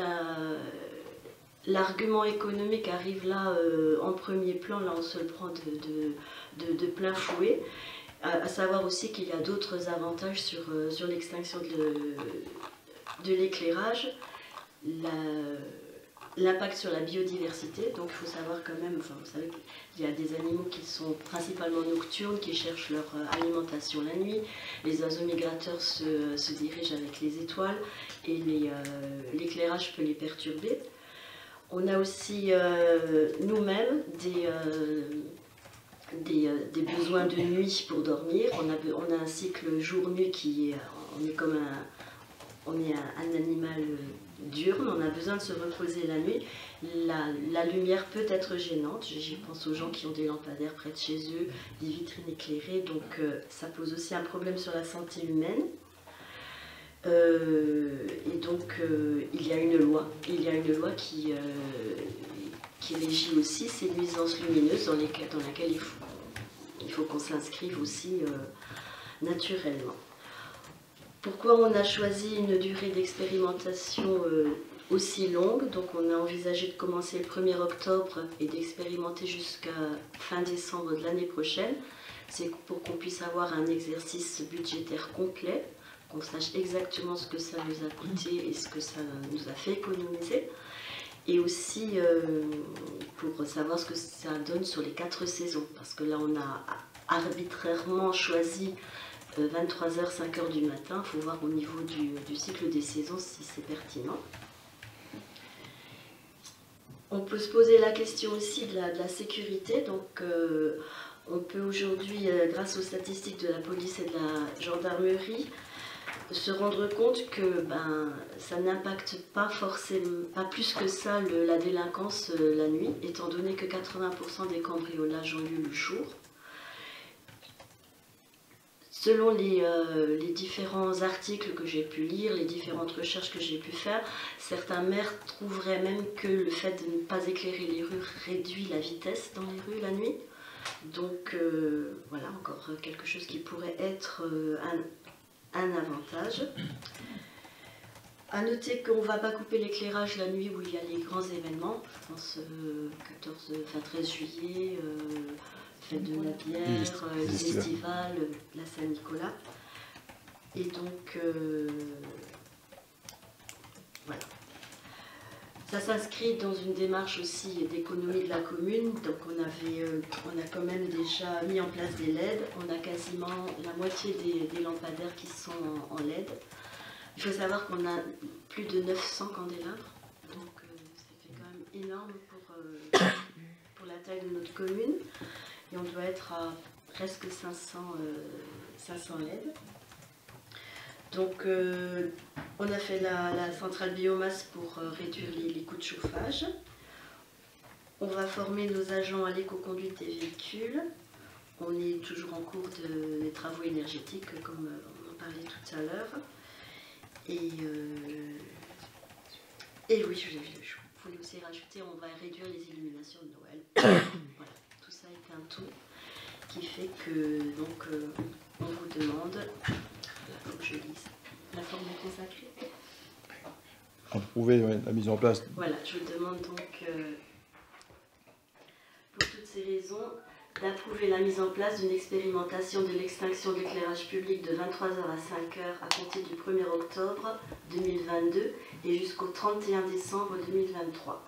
l'argument économique arrive là en premier plan, là on se le prend de plein fouet, à savoir aussi qu'il y a d'autres avantages sur l'extinction de l'éclairage, l'impact sur la biodiversité. Donc il faut savoir quand même, enfin, vous savez qu'il y a des animaux qui sont principalement nocturnes, qui cherchent leur alimentation la nuit. Les oiseaux migrateurs se dirigent avec les étoiles et l'éclairage peut les perturber. On a aussi nous-mêmes des besoins de nuit pour dormir. On a un cycle jour-nuit qui est, on est un animal diurne, on a besoin de se reposer la nuit. La lumière peut être gênante, j'y pense aux gens qui ont des lampadaires près de chez eux, des vitrines éclairées, donc ça pose aussi un problème sur la santé humaine. Et donc il y a une loi qui régit aussi ces nuisances lumineuses dans laquelle il faut qu'on s'inscrive aussi naturellement. Pourquoi on a choisi une durée d'expérimentation aussi longue? Donc on a envisagé de commencer le 1er octobre et d'expérimenter jusqu'à fin décembre de l'année prochaine. C'est pour qu'on puisse avoir un exercice budgétaire complet, qu'on sache exactement ce que ça nous a coûté et ce que ça nous a fait économiser. Et aussi pour savoir ce que ça donne sur les 4 saisons. Parce que là on a arbitrairement choisi 23h, 5h du matin. Il faut voir au niveau du cycle des saisons si c'est pertinent. On peut se poser la question aussi de la sécurité. Donc, on peut aujourd'hui, grâce aux statistiques de la police et de la gendarmerie, se rendre compte que ça n'impacte pas forcément, pas plus que ça la délinquance la nuit, étant donné que 80% des cambriolages ont lieu le jour. Selon les différents articles que j'ai pu lire, les différentes recherches que j'ai pu faire, certains maires trouveraient même que le fait de ne pas éclairer les rues réduit la vitesse dans les rues la nuit. Donc voilà, encore quelque chose qui pourrait être un avantage. À noter qu'on ne va pas couper l'éclairage la nuit où il y a les grands événements, je pense 13 juillet, fête de la bière, les festivals, la Saint-Nicolas. Et donc, voilà. Ça s'inscrit dans une démarche aussi d'économie de la commune. Donc on a quand même déjà mis en place des LED. On a quasiment la moitié des lampadaires qui sont en LED. Il faut savoir qu'on a plus de 900 candélabres. Donc ça fait quand même énorme pour la taille de notre commune. Et on doit être à presque 500 LED. Donc on a fait la centrale biomasse pour réduire les coûts de chauffage. On va former nos agents à l'éco-conduite des véhicules. On est toujours en cours des travaux énergétiques, comme on en parlait tout à l'heure. Et oui, je voulais aussi rajouter, on va réduire les illuminations de Noël. Voilà, tout ça est un tout qui fait que donc on vous demande, il faut que je lise, la formule consacrée. Approuver la mise en place. Voilà, je vous demande donc, pour toutes ces raisons, d'approuver la mise en place d'une expérimentation de l'extinction de l'éclairage public de 23h à 5h à compter du 1er octobre 2022 et jusqu'au 31 décembre 2023.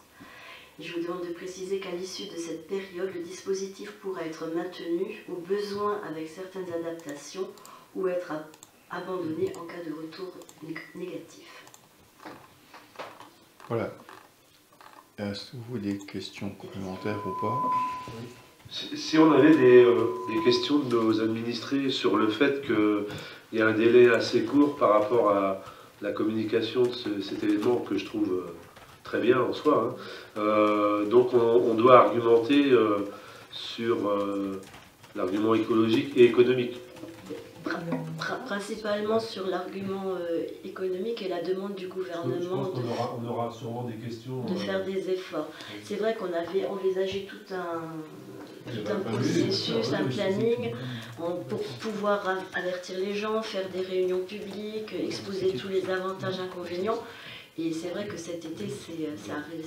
Et je vous demande de préciser qu'à l'issue de cette période, le dispositif pourra être maintenu au besoin avec certaines adaptations ou être abandonné en cas de retour négatif. Voilà. Est-ce que vous avez des questions complémentaires ou pas? Si on avait des questions de nos administrés sur le fait qu'il y a un délai assez court par rapport à la communication de cet événement que je trouve très bien en soi, hein. Donc on doit argumenter sur l'argument écologique et économique. Principalement sur l'argument économique et la demande du gouvernement on aura sûrement des questions de faire des efforts. C'est vrai qu'on avait envisagé tout un processus, un planning pour pouvoir avertir les gens, faire des réunions publiques, exposer tous les avantages et inconvénients. Et c'est vrai que cet été, c'est arrivé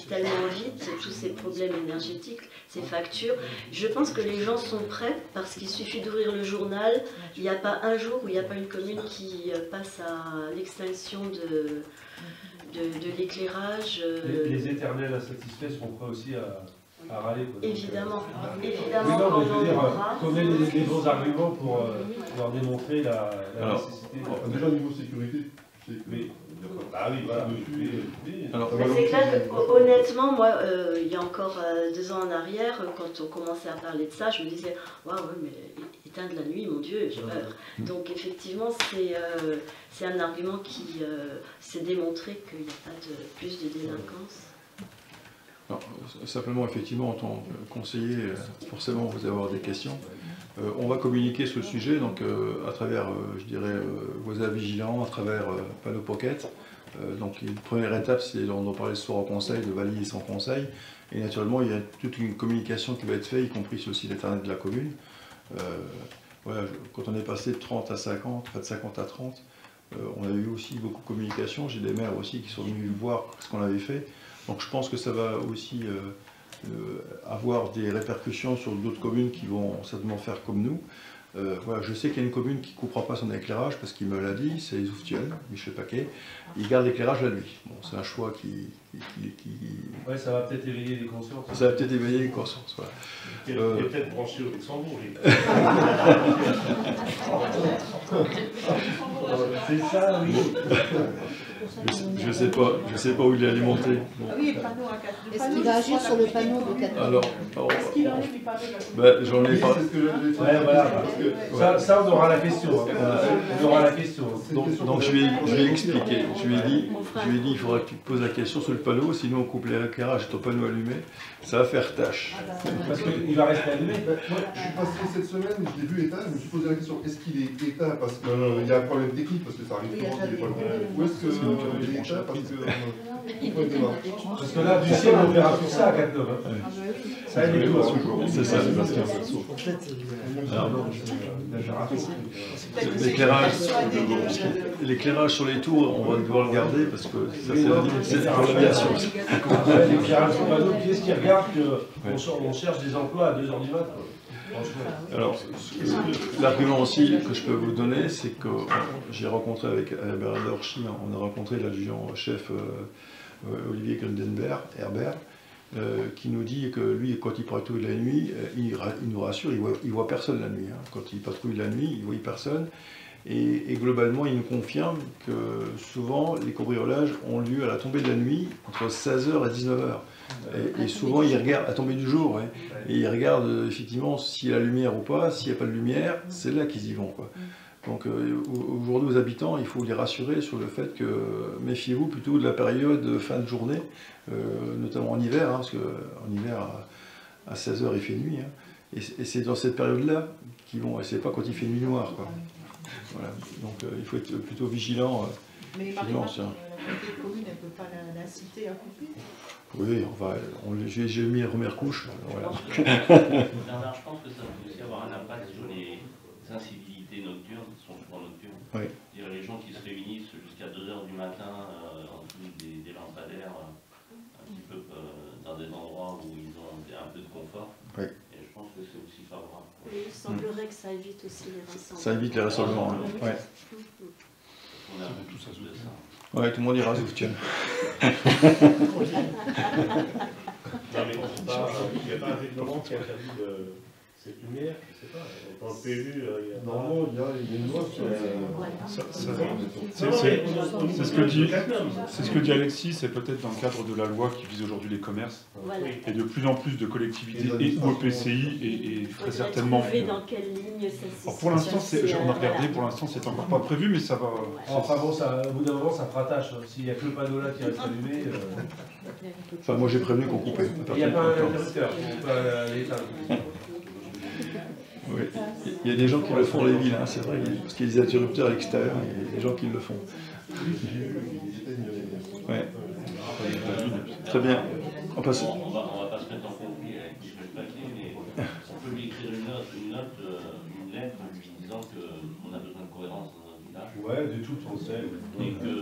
tellement vite, tous ces problèmes énergétiques, ces factures. Je pense que les gens sont prêts parce qu'il suffit d'ouvrir le journal. Il n'y a pas un jour où il n'y a pas une commune qui passe à l'extinction de l'éclairage. Les éternels insatisfaits seront prêts aussi à râler. Quoi. Évidemment. Évidemment, non, mais je veux dire, connaît les bons arguments pour leur démontrer la nécessité. Déjà, au niveau sécurité, oui. Ah oui, voilà. C'est clair que, honnêtement, moi, il y a encore 2 ans en arrière, quand on commençait à parler de ça, je me disais, waouh, mais éteindre la nuit, mon Dieu, j'ai peur. Donc, effectivement, c'est un argument qui s'est démontré qu'il n'y a pas plus de délinquance. Alors, simplement, effectivement, en tant que conseiller, forcément, vous allez avoir des questions. On va communiquer sur le sujet, donc à travers, je dirais, vos avis vigilants, à travers Panneau Pocket. Donc, une première étape, c'est, on en parlait ce soir au conseil, de valider son conseil. Et naturellement, il y a toute une communication qui va être faite, y compris sur le site internet de la commune. Voilà, quand on est passé de 30 à 50, enfin de 50 à 30, on a eu aussi beaucoup de communication. J'ai des maires aussi qui sont venus voir ce qu'on avait fait. Donc je pense que ça va aussi avoir des répercussions sur d'autres communes qui vont certainement faire comme nous. Voilà, je sais qu'il y a une commune qui ne coupera pas son éclairage parce qu'il me l'a dit, c'est les Ouftiennes, Michel Paquet. Il garde l'éclairage la nuit. Bon, c'est un choix qui... Ouais, ça va peut-être éveiller les consciences. Ça va peut-être éveiller les consciences, voilà. Il est peut-être branché au Luxembourg. C'est ça, oui. Je sais pas où il est alimenté. Bon. Ah oui, le panneau à 4. Est-ce qu'il va agir sur le panneau de 4 Alors, Est-ce qu'il en est du panneau de 4 j'en ai pas. Ouais, voilà. Ça, on aura la question. On aura la question. Donc je lui ai expliqué. Je lui ai dit, il faudra que tu te poses la question sur le panneau, sinon on coupe l'éclairage et ton panneau allumé, ça va faire tâche. Parce qu'il va rester allumé. Moi, je suis passé cette semaine, je l'ai vu éteint, je me suis posé la question, est-ce qu'il est éteint parce qu'il y a un problème technique, parce que ça arrive souvent qu'il n'est pas éteint, ou est-ce qu'il est éteint parce que... Parce que là, du ciel, on verra tout ça à 4-9. Ça aide les tours. C'est ça, Sébastien. L'éclairage sur les tours, on va devoir le garder parce que ça, c'est pour l'aviation. L'éclairage sur le panneau, qui est-ce qui regarde qu'on cherche des emplois à 2h du matin? Alors, l'argument aussi que je peux vous donner, c'est que j'ai rencontré avec Bernard Orchi, on a rencontré l'adjudant-chef Olivier Grundenberg, Herbert, qui nous dit que lui, quand il patrouille la nuit, il nous rassure, il voit personne la nuit. Hein. Quand il patrouille la nuit, il ne voit personne. Et globalement, il nous confirme que souvent, les cambriolages ont lieu à la tombée de la nuit, entre 16h et 19h. Et souvent, ils regardent à la tombée du jour, ouais. Et ils regardent effectivement s'il y a la lumière ou pas. S'il n'y a pas de lumière, c'est là qu'ils y vont, quoi. Donc aujourd'hui aux habitants, il faut les rassurer sur le fait que méfiez-vous plutôt de la période fin de journée, notamment en hiver, hein, parce qu'en hiver à 16h il fait nuit, hein, et c'est dans cette période-là qu'ils vont, et c'est pas quand il fait nuit noire, quoi. Voilà. Donc il faut être plutôt vigilant. Mais Marie, la commune, elle ne peut pas l'inciter à couper. Oui, j'ai mis la première couche. Voilà. Bernard, je pense que ça peut aussi avoir un impact sur les incivilités nocturnes, qui sont souvent nocturnes. Oui. Les gens qui se réunissent jusqu'à 2h du matin en dessous des lampadaires, un petit peu dans des endroits où ils ont un peu de confort. Oui. Et je pense que c'est aussi favorable. Et il semblerait que ça évite aussi les rassemblements. Ça évite les rassemblements, hein. Ouais. On a tous ça sous ça. Ouais, tout le monde ira Zouf, tiens. Non, mais il n'y a pas un règlement qui interdit cette lumière, je ne sais pas. Dans le PU, il y a normalement, il y a une loi sur c'est ce que dit Alexis, c'est peut-être dans le cadre de la loi qui vise aujourd'hui les commerces. Voilà. Et de plus en plus de collectivités et ou EPCI et très certainement. Dans quelle ligne ça se Alors pour l'instant, on a regardé, pour l'instant c'est encore pas prévu, mais ça va. Enfin bon, au bout d'un moment, ça fera tâche. S'il n'y a que le panneau là qui reste allumé. Enfin, moi j'ai prévenu qu'on coupait. Il n'y a pas un interrupteur, on peut l'éteindre. Oui. Il y a des gens qui le font les villes, hein, c'est vrai, parce qu'il y a des interrupteurs à l'extérieur, il y a des gens qui le font. Ouais. Très bien. On va pas se mettre en conflit avec Michel Paquet, mais on peut lui écrire une lettre lui disant qu'on a besoin de cohérence dans notre village. Ouais, du tout, on sait. Et que...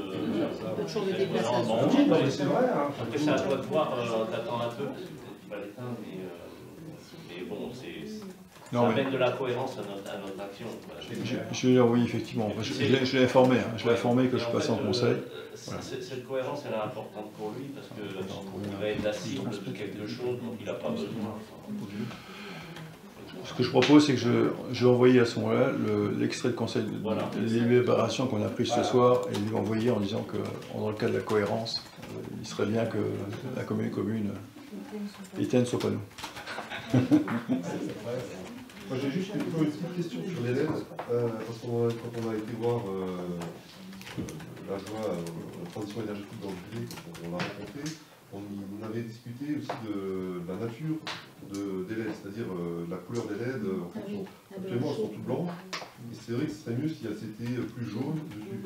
On peut toujours le déplacer à son Non, mais c'est vrai. Hein. Après, c'est à toi de voir, t'attends un peu, parce que peut-être qu'il va l'éteindre, mais bon, ça amène de la cohérence à notre action. Je vais dire oui, effectivement. Je l'ai informé, hein. Je l'ai informé que je passais en conseil. Voilà. Cette cohérence, elle est importante pour lui, parce qu'il va être la cible de quelque chose dont il n'a pas besoin. Ce que je propose, c'est que je vais envoyer à ce moment-là l'extrait de conseil de délibération qu'on a pris ce soir et lui envoyer en disant que, dans le cas de la cohérence, il serait bien que la commune éteigne son panneau. Moi j'ai juste une petite question sur les LED, parce que quand on a été voir la joie, la transition énergétique dans le village, quand on l'a rencontré, on avait discuté aussi de la nature des LED, c'est-à-dire la couleur des LED. Actuellement elles sont toutes blanches, et c'est vrai que ce serait mieux si elles étaient plus jaunes dessus.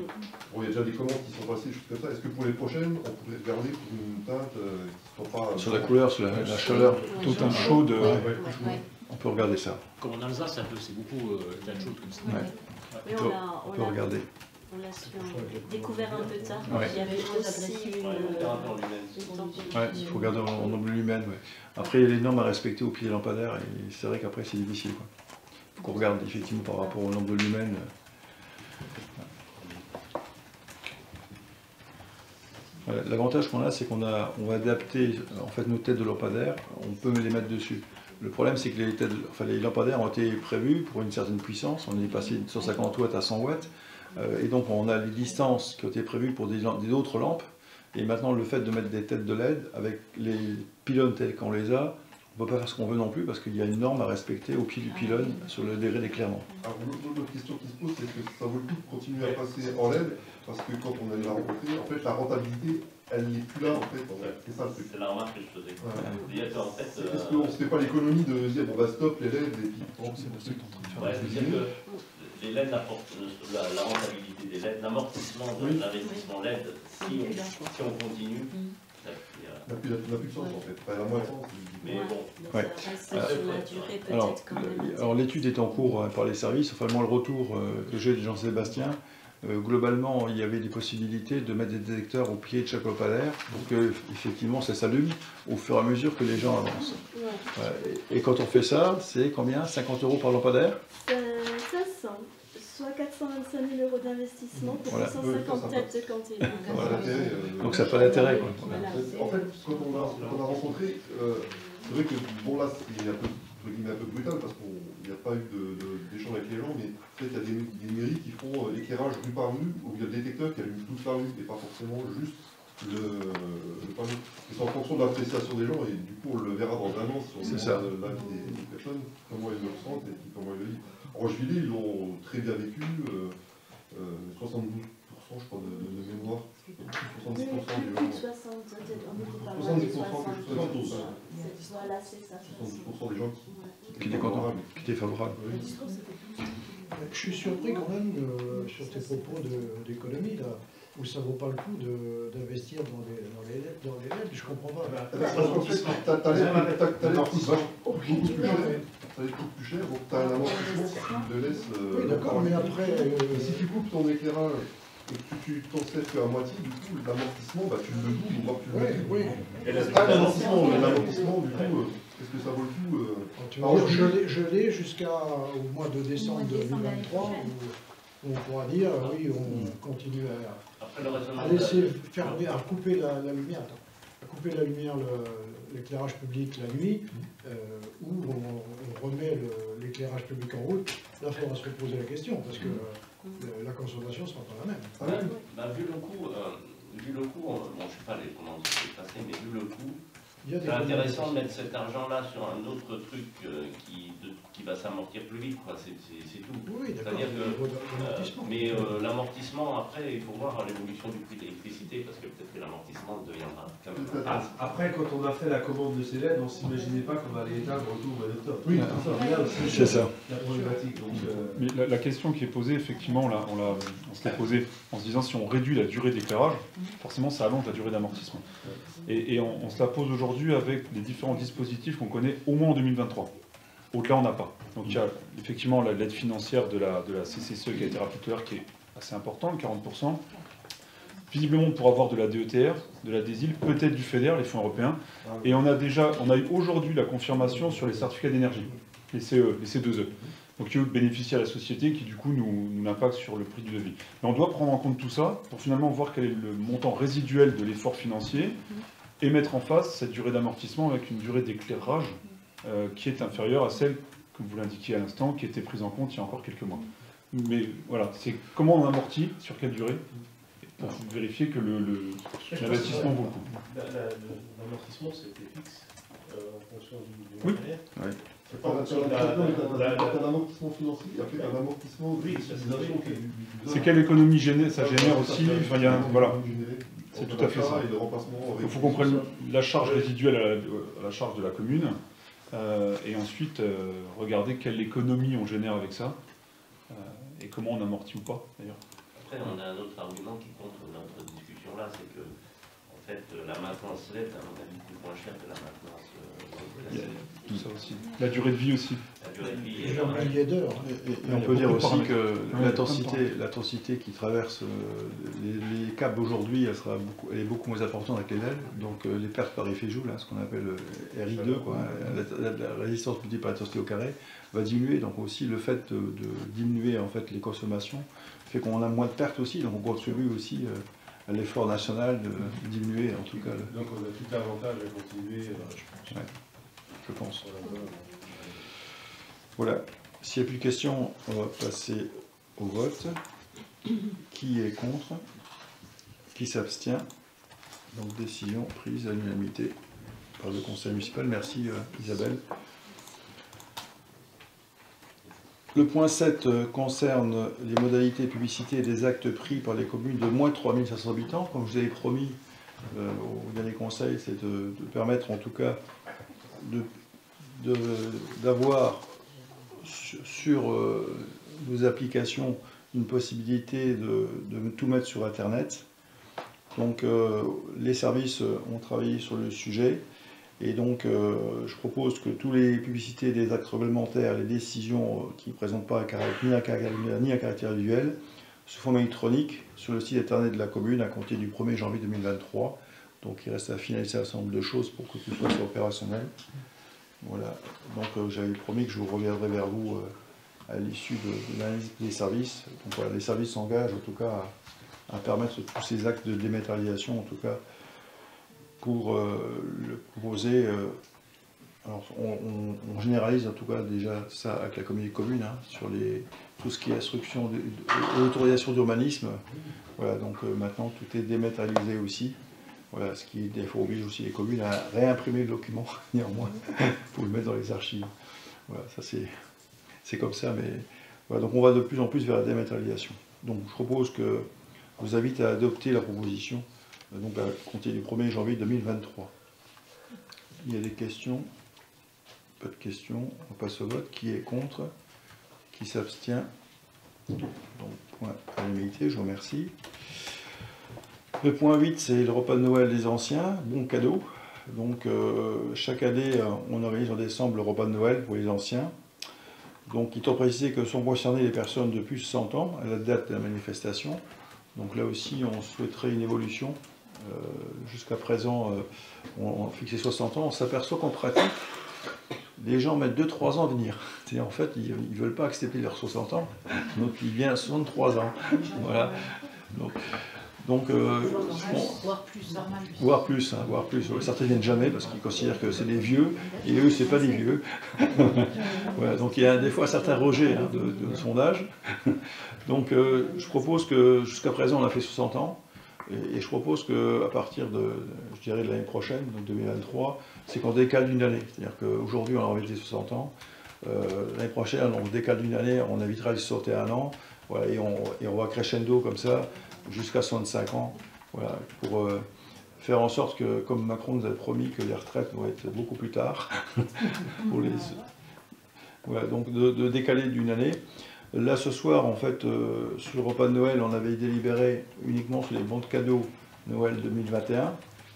Bon, il y a déjà des commandes qui sont passées, des choses comme ça. Est-ce que pour les prochaines, on pourrait regarder pour une teinte qui ne soit pas... Sur la couleur, sur la chaleur, tout un chaud de... On peut regarder ça. Comme en Alsace, c'est beaucoup teinte chaude comme ça. Ouais. On peut regarder. On l'a découvert un peu tard. Ouais. Il y avait aussi une... Ouais, il faut regarder en nombre lumen. Ouais. Après, il y a les normes à respecter au pied des lampadaires et c'est vrai qu'après, c'est difficile. Il faut qu'on regarde effectivement par rapport au nombre de lumens. Voilà. L'avantage qu'on a, c'est qu'on va adapter en fait, nos têtes de lampadaires. On peut les mettre dessus. Le problème, c'est que les lampadaires ont été prévus pour une certaine puissance. On est passé de 150 watts à 100 watts. Et donc on a les distances qui ont été prévues pour des autres lampes. Et maintenant, le fait de mettre des têtes de LED avec les pylônes tels qu'on les a, on ne peut pas faire ce qu'on veut non plus parce qu'il y a une norme à respecter au pied du pylône sur le degré d'éclairement. Alors l'autre question qui se pose, c'est que ça vaut le coup de continuer à passer en LED parce que quand on allait la rencontrer, en fait la rentabilité, elle n'est plus là en fait. C'est ça le truc. C'est la remarque que je faisais. En fait, est-ce qu'on ne se fait pas l'économie de dire bon bah stop les LED et puis c'est-à-dire que les LED apportent la rentabilité des LED, l'amortissement de l'investissement LED, si on continue. n'a plus de sens en fait. Enfin, la moins de sens. Mais bon. Ouais. Alors l'étude est en cours par les services. Enfin moi le retour que j'ai de Jean-Sébastien, globalement il y avait des possibilités de mettre des détecteurs au pied de chaque lampadaire pour que effectivement ça s'allume au fur et à mesure que les gens avancent. Et quand on fait ça, c'est combien? 50 € par lampadaire? 500. Soit 425 000 € d'investissement pour 150 têtes de cantine. Donc ça n'a pas d'intérêt. En fait, quand on a rencontré, c'est vrai que bon là c'est un peu brutal parce qu'il n'y a pas eu d'échange avec les gens, mais en fait il y a des mairies qui font l'éclairage rue par rue, où il y a le détecteur qui allume toute la rue et pas forcément juste le panneau. C'est en fonction de l'appréciation des gens et du coup on le verra dans un an si on demande l'avis des personnes, comment ils le ressentent et comment ils le vivent. En Rochevillers, ils l'ont très bien vécu, 72% je crois de mémoire. 70% des gens. 70%, voilà, c'est ça. 70% des gens qui étaient contents, qui étaient favorables. Je suis surpris quand même sur tes propos d'économie là, où ça vaut pas le coup d'investir dans les LED, je comprends pas. Parce qu'en fait, t'as les coûts beaucoup plus chers. Ça les coûte plus cher, donc tu as un amortissement si tu te laisses. Oui, d'accord, mais après. Si tu coupes ton éclairage et que tu t'en sers qu'à moitié, du coup, l'amortissement, bah, tu le doubles, voire tu le doubles. L'amortissement, du coup, est-ce que ça vaut le coup Je l'ai jusqu'au mois de décembre 2023, où on pourra dire, oui, on continue à laisser faire, à couper la lumière. À couper la lumière, l'éclairage public la nuit, où on remet l'éclairage public en route, là il faudra se reposer la question, parce que la consommation ne sera pas la même. Vu le coût, bon, je ne sais pas comment ça s'est passé, mais vu le coût, c'est intéressant de mettre cet argent-là sur un autre truc qui va s'amortir plus vite, c'est tout. Oui, c'est-à-dire que, mais l'amortissement, après, il faut voir l'évolution du prix de l'électricité, parce que peut-être que l'amortissement deviendra quand même. Après, quand on a fait la commande de ces LED, on ne s'imaginait pas qu'on allait éteindre tout au mois d'octobre. Oui, c'est ça. La problématique. Donc, mais la question qui est posée, effectivement, on se l'est posée en se disant si on réduit la durée d'éclairage, forcément ça allonge la durée d'amortissement. Et on se la pose aujourd'hui avec les différents dispositifs qu'on connaît au moins en 2023. Au-delà, on n'a pas. Donc il y a effectivement l'aide financière de la CCCE qui a été rappelée tout à l'heure, qui est assez importante, 40%. Visiblement, pour avoir de la DETR, de la DESIL, peut-être du FEDER, les fonds européens. Et on a eu aujourd'hui la confirmation sur les certificats d'énergie, les CE, les C2E. Donc qui bénéficient à la société, qui du coup nous impactent sur le prix du devis. Mais on doit prendre en compte tout ça pour finalement voir quel est le montant résiduel de l'effort financier et mettre en face cette durée d'amortissement avec une durée d'éclairage qui est inférieure à celle, comme vous l'indiquiez à l'instant, qui était prise en compte il y a encore quelques mois. Mais voilà, c'est comment on amortit, sur quelle durée, pour vérifier que l'investissement vaut le coup. L'amortissement, c'était fixe en fonction du matériel. Oui. un amortissement financier, et après un amortissement c'est quelle économie ça génère aussi, enfin, voilà. C'est tout à fait ça. Il faut qu'on prenne la charge résiduelle à la charge de la commune, et ensuite regarder quelle économie on génère avec ça, et comment on amortit ou pas, d'ailleurs. Après, on a un autre argument qui contre notre discussion là, c'est que en fait, la maintenance LED, à mon avis, coûte moins cher que la maintenance tout ça aussi. La durée de vie aussi. La durée de vie et on peut dire aussi que l'intensité qui traverse les câbles aujourd'hui, elle est beaucoup moins importante avec les LED. Donc les pertes par effet Joule, ce qu'on appelle RI2, quoi, la résistance multipliée par l'intensité au carré, va diminuer. Donc aussi le fait de diminuer en fait les consommations fait qu'on a moins de pertes aussi. Donc on contribue aussi à l'effort national de diminuer en tout cas. Donc on a tout l'avantage à continuer, je pense. Ouais, je pense. Voilà. S'il n'y a plus de questions, on va passer au vote. Qui est contre? Qui s'abstient? Donc décision prise à l'unanimité par le conseil municipal. Merci Isabelle. Le point 7 concerne les modalités de publicité des actes pris par les communes de moins de 3500 habitants. Comme je vous avais promis au dernier conseil, c'est de permettre en tout cas d'avoir sur nos applications une possibilité de tout mettre sur Internet. Donc les services ont travaillé sur le sujet. Et donc, je propose que toutes les publicités des actes réglementaires, les décisions qui ne présentent pas ni un caractère visuel, sous forme électronique, sur le site internet de la commune à compter du 1er janvier 2023. Donc, il reste à finaliser un certain nombre de choses pour que tout soit opérationnel. Voilà. Donc, j'avais promis que je vous reviendrai vers vous à l'issue de l'analyse des services. Donc, voilà, les services s'engagent en tout cas à permettre tous ces actes de dématérialisation, en tout cas, pour le proposer. Alors on généralise en tout cas déjà ça avec la communauté commune, hein, sur tout ce qui est instruction et autorisation d'urbanisme. Voilà, donc maintenant tout est dématérialisé aussi. Voilà, ce qui des fois oblige aussi les communes à réimprimer le document néanmoins pour le mettre dans les archives. Voilà, ça c'est comme ça, mais voilà, donc on va de plus en plus vers la dématérialisation. Donc je propose que je vous invite à adopter la proposition donc à compter du 1er janvier 2023. Il y a des questions? Pas de questions. On passe au vote. Qui est contre? Qui s'abstient? Donc, point à l'unanimité, je vous remercie. Le point 8, c'est le repas de Noël des anciens. Bon cadeau. Donc, chaque année, on organise en décembre le repas de Noël pour les anciens. Donc, il est précisé que sont concernées les personnes de plus de 100 ans à la date de la manifestation. Donc là aussi, on souhaiterait une évolution. Jusqu'à présent, on fixait 60 ans. On s'aperçoit qu'en pratique, les gens mettent 2-3 ans à venir. En fait, ils ne veulent pas accepter leurs 60 ans, donc ils viennent à 63 ans. Voilà. Donc voire plus. Certains ne viennent jamais parce qu'ils considèrent que c'est des vieux, et eux, c'est pas des vieux. Voilà, donc il y a des fois certains rejets de son âge. Donc je propose que jusqu'à présent, on a fait 60 ans. Et je propose qu'à partir de l'année prochaine, donc 2023, c'est qu'on décale d'une année. C'est-à-dire qu'aujourd'hui, on a invité 60 ans. L'année prochaine, on décale d'une année, on invitera les 61 ans. Voilà, et on va crescendo comme ça jusqu'à 65 ans. Voilà, pour faire en sorte que, comme Macron nous a promis, que les retraites vont être beaucoup plus tard. Voilà, donc de décaler d'une année. Là, ce soir, en fait, sur le repas de Noël, on avait délibéré uniquement sur les bons de cadeaux Noël 2021.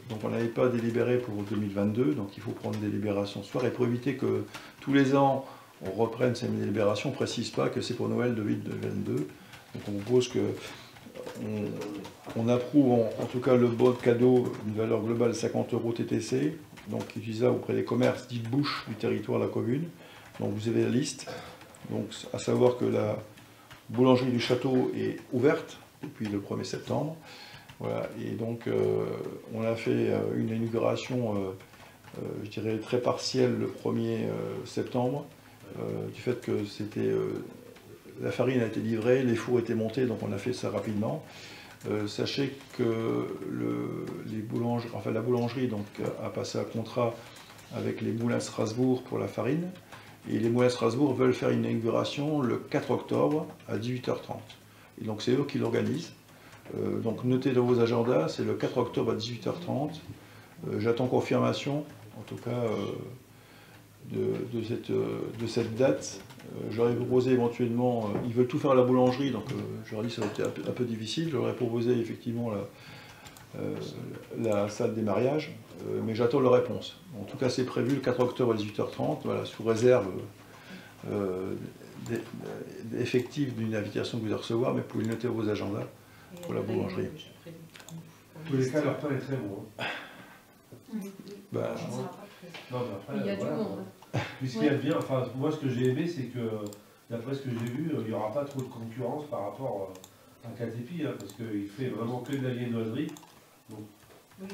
Donc, on n'avait pas délibéré pour 2022. Donc, il faut prendre des délibérations ce soir. Et pour éviter que tous les ans, on reprenne ces délibérations, on ne précise pas que c'est pour Noël 2022. Donc, on propose qu'on approuve en tout cas le bon de cadeau, une valeur globale de 50 € TTC, donc utilisable auprès des commerces dits bouches du territoire de la commune. Donc, vous avez la liste. Donc, à savoir que la boulangerie du château est ouverte depuis le 1er septembre. Voilà, et donc, on a fait une inauguration, je dirais, très partielle le 1er septembre, du fait que la farine a été livrée, les fours étaient montés, donc on a fait ça rapidement. Sachez que la boulangerie donc, a passé un contrat avec les moulins Strasbourg pour la farine. Et les moulins Strasbourg veulent faire une inauguration le 4 octobre à 18h30. Et donc c'est eux qui l'organisent. Donc notez dans vos agendas, c'est le 4 octobre à 18h30. J'attends confirmation, en tout cas, de cette date. J'aurais proposé éventuellement, ils veulent tout faire à la boulangerie, donc je leur ai dit que ça va être un peu difficile. J'aurais proposé effectivement la salle des mariages, mais j'attends leur réponse. En tout cas, c'est prévu le 4 octobre à 18h30, voilà, sous réserve effective d'une invitation que vous allez recevoir, mais vous pouvez le noter à vos agendas pour la boulangerie. Tous les cas, leur pain est très bon. Bah, non, mais après, il y a du monde. Puis ce qu'il y a de bien, enfin, moi ce que j'ai aimé, c'est que, d'après ce que j'ai vu, il n'y aura pas trop de concurrence par rapport à KTP, hein, parce qu'il fait vraiment que de la viennoiserie. Donc,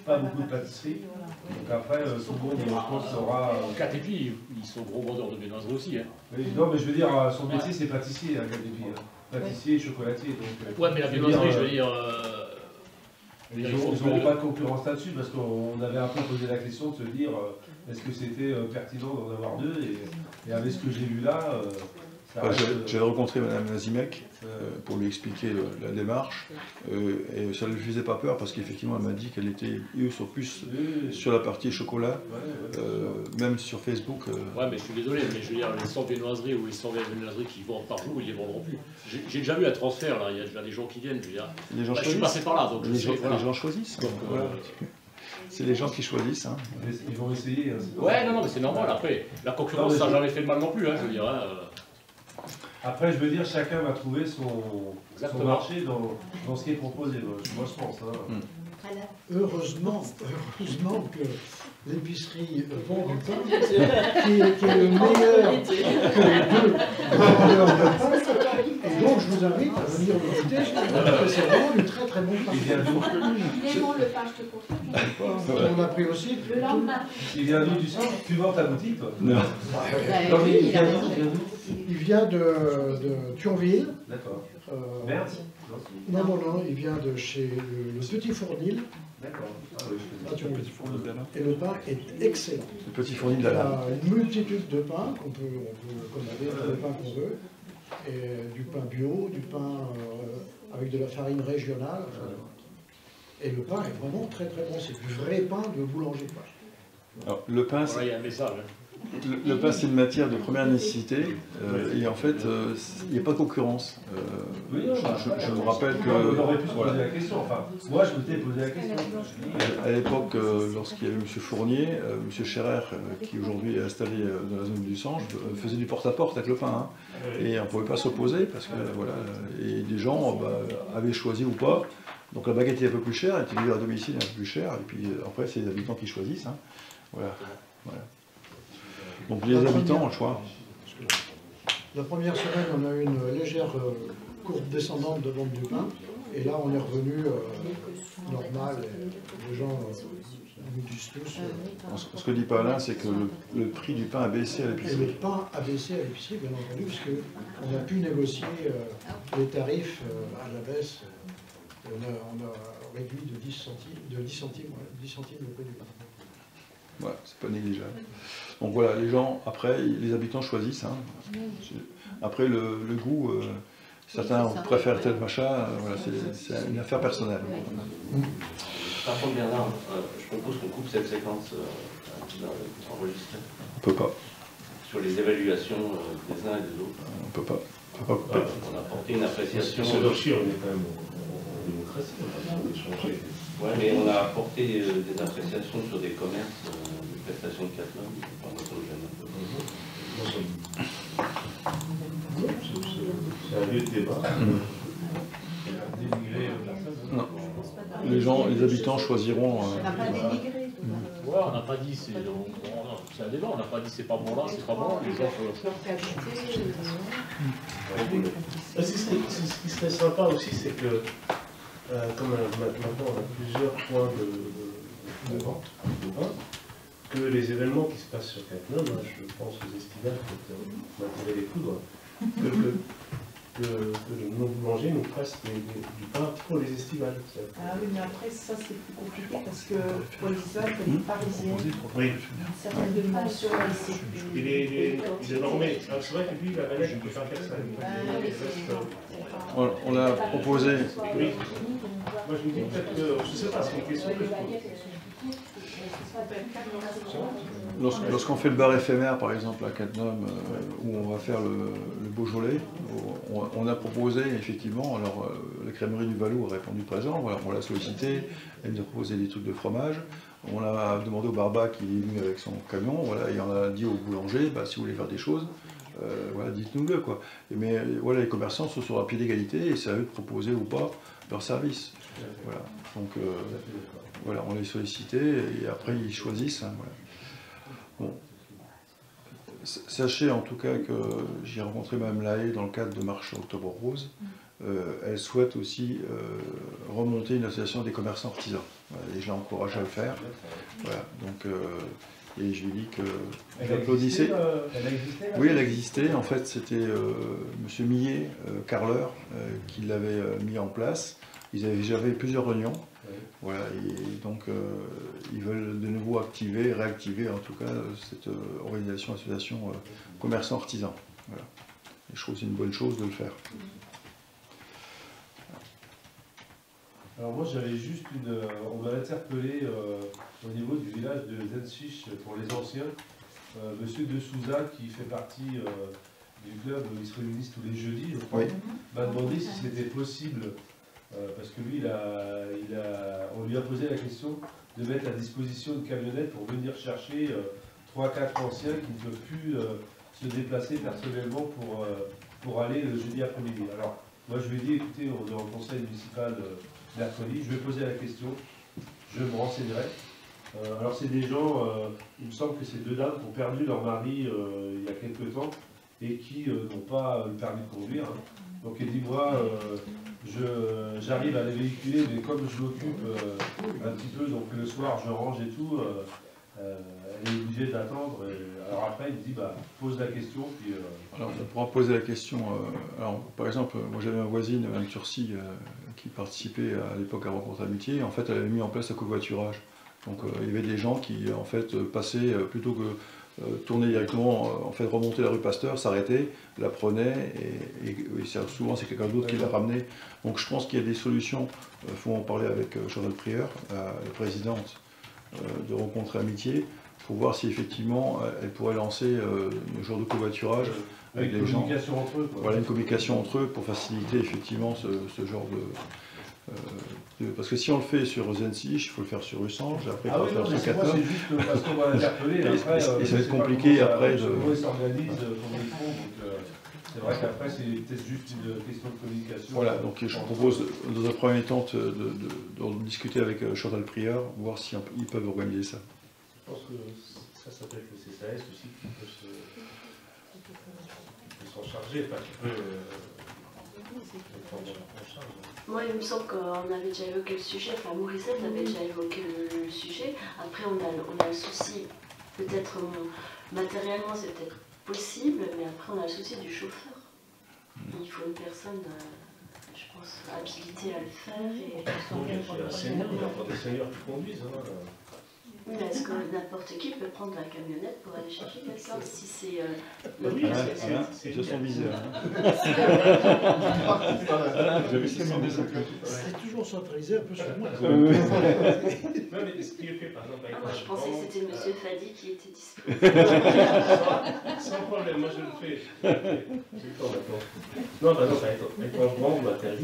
pas beaucoup de pâtisserie. Donc après, tout le monde, je pense, aura... KTP, ils sont gros vendeurs de viennoiserie aussi. Hein. Oui, non, mais je veux dire, son métier, c'est pâtissier, KTP. Hein. pâtissiers et chocolatiers. Donc, ouais, mais la viennoiserie, je veux dire... ils n'auront pas de concurrence là-dessus, parce qu'on avait un peu posé la question de se dire est-ce que c'était pertinent d'en avoir deux, et avec ce que j'ai vu là... J'ai rencontré Mme Nazimek pour lui expliquer la démarche, et ça ne lui faisait pas peur parce qu'effectivement elle m'a dit qu'elle était sur la partie chocolat, même sur Facebook. Ouais, mais je suis désolé, mais je veux dire, les 100 viennoiseries ou les 100 viennoiseries qui vendent par jour, ils ne les vendront plus. J'ai déjà vu un transfert, là, il y a déjà des gens qui viennent, je veux dire. Les gens je suis passé par là, donc les gens choisissent. Donc, voilà. C'est les gens qui choisissent. Hein. Ils vont essayer. Ouais, non, mais c'est normal. Après, la concurrence, ça n'a jamais fait de mal non plus, hein, je veux dire. Après, je veux dire, chacun va trouver son marché dans ce qui est proposé, moi je pense. Hein. Heureusement que l'épicerie vend du pain, qui est le meilleur que les deux vendeurs de pain. Et donc, je vous invite à venir le goûter, parce que c'est vraiment du très très bon pain. Il est bon le pain, je te confirme. On a pris aussi. Le lendemain. Il vient d'où du sang? Tu vends ta boutique, toi? Non. Il vient de Thionville. D'accord. Merde. Non, il vient de chez le Petit Fournil. D'accord. Et le pain est excellent. Le Petit Fournil Il y a une multitude de pains qu'on peut commander, tous les pains qu'on veut. Et du pain bio, du pain avec de la farine régionale. Et le pain est vraiment très très bon. C'est du vrai pain de boulanger. Alors, le pain, voilà, il y a un message. Le pain, c'est une matière de première nécessité, et en fait, il n'y a pas de concurrence. Je me rappelle que... On aurait pu se poser la question, enfin, moi je m'étais posé la question. À l'époque, lorsqu'il y avait M. Fournier, M. Scherer, qui aujourd'hui est installé dans la zone du Sange, faisait du porte-à-porte avec le pain. Hein, et on ne pouvait pas s'opposer, parce que voilà, et les gens avaient choisi ou pas. Donc la baguette est un peu plus chère, elle était livrée à domicile un peu plus chère, et puis après, c'est les habitants qui choisissent. Hein. Voilà. Donc les habitants ont le choix. La première semaine, on a eu une légère courbe descendante de vente du pain. Et là, on est revenu normal. Et les gens nous disent tous. Ce que dit Paulin, c'est que le prix du pain a baissé à l'épicerie. Et le pain a baissé à l'épicerie, bien entendu, puisqu'on a pu négocier les tarifs à la baisse. On a réduit de 10 centimes le prix du pain. Voilà, c'est pas négligeable. Donc voilà, les gens, après, les habitants choisissent. Hein. Après, le goût, certains préfèrent tel machin, voilà, c'est une affaire personnelle. Par contre, Bernard, je propose qu'on coupe cette séquence enregistrée. On peut pas. Sur les évaluations des uns et des autres. On peut pas. On a porté une appréciation. C'est dossier, on est quand même en démocratie, on va échanger. Oui, mais on a apporté des appréciations sur des commerces, des prestations de Catherine, par notre C'est un lieu de débat. Non. Les habitants choisiront. On n'a pas dénigré. Ouais, on n'a pas dit c'est un débat, on n'a pas dit c'est pas bon là, c'est pas bon, les gens font leur choix. Ce qui serait sympa aussi, c'est que comme maintenant on a plusieurs points de vente, que les événements qui se passent sur Cattenom, je pense aux estivales, pour m'attirer les foudres, que nos boulangers nous fassent du pain pour les estivales. Ah oui, mais après, ça c'est plus compliqué parce que pour les estivales, il y a des parisiennes, oui. certaines dimensions, Il est normé. C'est vrai que lui, la valette, il peut faire ça. On l'a proposé. Oui. Moi je me dis peut-être que, je ne sais pas, c'est une question que je pose. Lorsqu'on fait le bar éphémère, par exemple, à Cattenom, où on va faire le Beaujolais, on a proposé, effectivement, alors la crèmerie du Vallou a répondu présent, voilà, on l'a sollicité, elle nous a proposé des trucs de fromage, on a demandé au Barba qui est venu avec son camion, voilà, et on a dit au boulanger, bah, si vous voulez faire des choses, voilà, dites-nous-le, quoi. Mais voilà, les commerçants sont sur un pied d'égalité, et c'est à eux de proposer ou pas leur service. Voilà. Donc, voilà, on les sollicitait, et après ils choisissent. Hein, voilà. Bon. Sachez en tout cas que j'ai rencontré Mme Lahaye dans le cadre de Marche Octobre Rose. Elle souhaite aussi remonter une association des commerçants artisans. Voilà, et je l'ai encouragé à le faire. Voilà, donc et je lui ai dit que Elle j'applaudissais. Elle a existé Oui, elle existait. En fait, c'était M. Millet, carreleur, qui l'avait mis en place. Ils avaient déjà fait plusieurs réunions. Oui. Voilà, et donc ils veulent de nouveau réactiver en tout cas cette association commerçants artisans. Voilà. Et je trouve que c'est une bonne chose de le faire. Alors moi j'avais juste on m'a interpellé au niveau du village de Zensich pour les anciens, Monsieur De Souza qui fait partie du club, ils se réunissent tous les jeudis, je crois, m'a demandé si c'était possible, parce que lui on lui a posé la question de mettre à disposition une camionnette pour venir chercher 3-4 anciens qui ne peuvent plus se déplacer personnellement pour aller le jeudi après-midi. Alors moi je lui ai dit, écoutez, on est en conseil municipal mercredi, je vais poser la question, je me renseignerai. Alors c'est des gens, il me semble que c'est 2 dames qui ont perdu leur mari il y a quelques temps et qui n'ont pas le permis de conduire. Hein. Donc elle dit, moi, j'arrive à les véhiculer, mais comme je m'occupe un petit peu, donc le soir je range et tout, elle est obligée d'attendre. Alors après il me dit, bah, pose la question. Puis, alors on pourra poser la question. Alors, par exemple, moi j'avais ma voisine, Mme Turcy, qui participait à l'époque à Rencontre Amitié. En fait, elle avait mis en place un covoiturage. Donc il y avait des gens qui en fait passaient plutôt que tourner directement, en fait remonter la rue Pasteur, s'arrêter, la prenaient et souvent c'est quelqu'un d'autre qui la ramenait. Donc je pense qu'il y a des solutions. Il faut en parler avec Chantal Prieur, la présidente de Rencontre Amitié, pour voir si effectivement elle pourrait lancer le genre de covoiturage avec les gens. Entre eux, quoi. Voilà, une communication entre eux pour faciliter effectivement ce genre parce que si on le fait sur Zensich, il faut le faire sur Usange, après il faut le faire sur Caton. C'est juste parce qu'on va l'interpeller. Et ça va être compliqué après. Comment ils s'organisent, comment ils font. C'est vrai qu'après c'est peut-être juste une question de communication. Voilà, donc je propose dans un premier temps de discuter avec Chantal Prieur, voir si ils peuvent organiser ça. Je pense que ça peut être le CCAS aussi qui peut s'en charger, enfin qui peut prendre en charge. Moi, il me semble qu'on avait déjà évoqué le sujet, enfin Morissette avait déjà évoqué le sujet. Après, on a le souci, peut-être matériellement c'est peut-être possible, mais après on a le souci du chauffeur. Il faut une personne, je pense, habilitée à le faire. Et... Il y a des seniors qui conduisent. Mais est-ce que n'importe qui peut prendre la camionnette pour aller chercher quelqu'un si c'est C'est son viseur. C'est toujours centralisé un peu sur moi. Non, mais ce qui est fait, par exemple, moi je pensais que c'était M. Fadi qui était disponible. Sans problème, moi je le fais. J'ai le temps maintenant. Non, par exemple, avec Rangement, Matériel,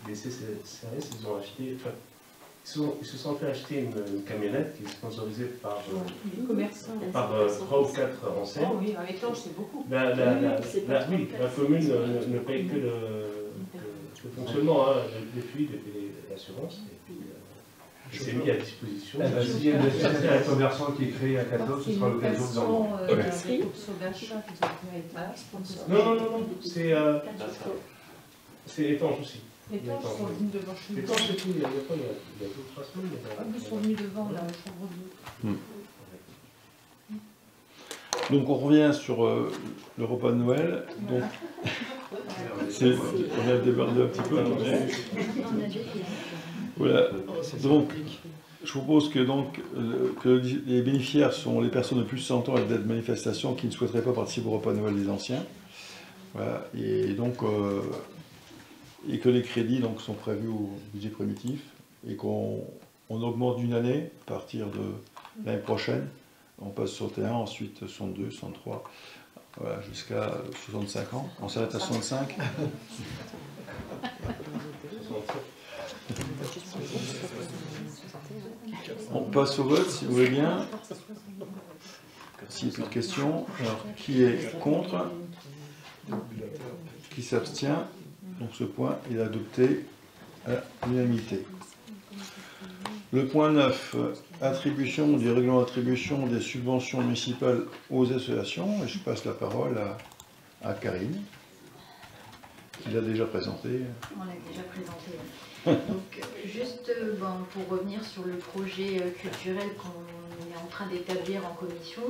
les CCRS, ils ont acheté. Ils se sont fait acheter une camionnette qui est sponsorisée par 3 ou 4 enseignes. Oh oui, avec l'ange, c'est beaucoup. La commune ne paye que le fonctionnement, les fuites et l'assurance. Et puis, c'est mis à disposition. S'il y a un commerçant qui est créé à 14, ce sera l'occasion de l'envoyer. Non, c'est étanche aussi. Les tanches sont venus devant chez nous. Les tanches, c'est tout. Il y a 2-3 semaines. Ils sont venus devant la chambre d'eau. Donc on revient sur le repas de Noël. Donc, on a débordé un petit peu. Voilà. Donc je propose que, que les bénéficiaires sont les personnes de plus de 100 ans et d'aide manifestation qui ne souhaiteraient pas participer au repas de Noël des anciens. Voilà. Et donc et que les crédits donc, sont prévus au budget primitif et qu'on augmente d'une année à partir de l'année prochaine. On passe sur T1, ensuite 62, 63, voilà, jusqu'à 65 ans. On s'arrête à 65. On passe au vote si vous voulez bien. S'il n'y a plus de questions. Alors, qui est contre? Qui s'abstient? Donc ce point est adopté à l'unanimité. Le point 9, attribution du règlement d'attribution des subventions municipales aux associations. Et je passe la parole à Karine, qui l'a déjà présenté. On l'a déjà présenté. Donc juste pour revenir sur le projet culturel qu'on est en train d'établir en commission.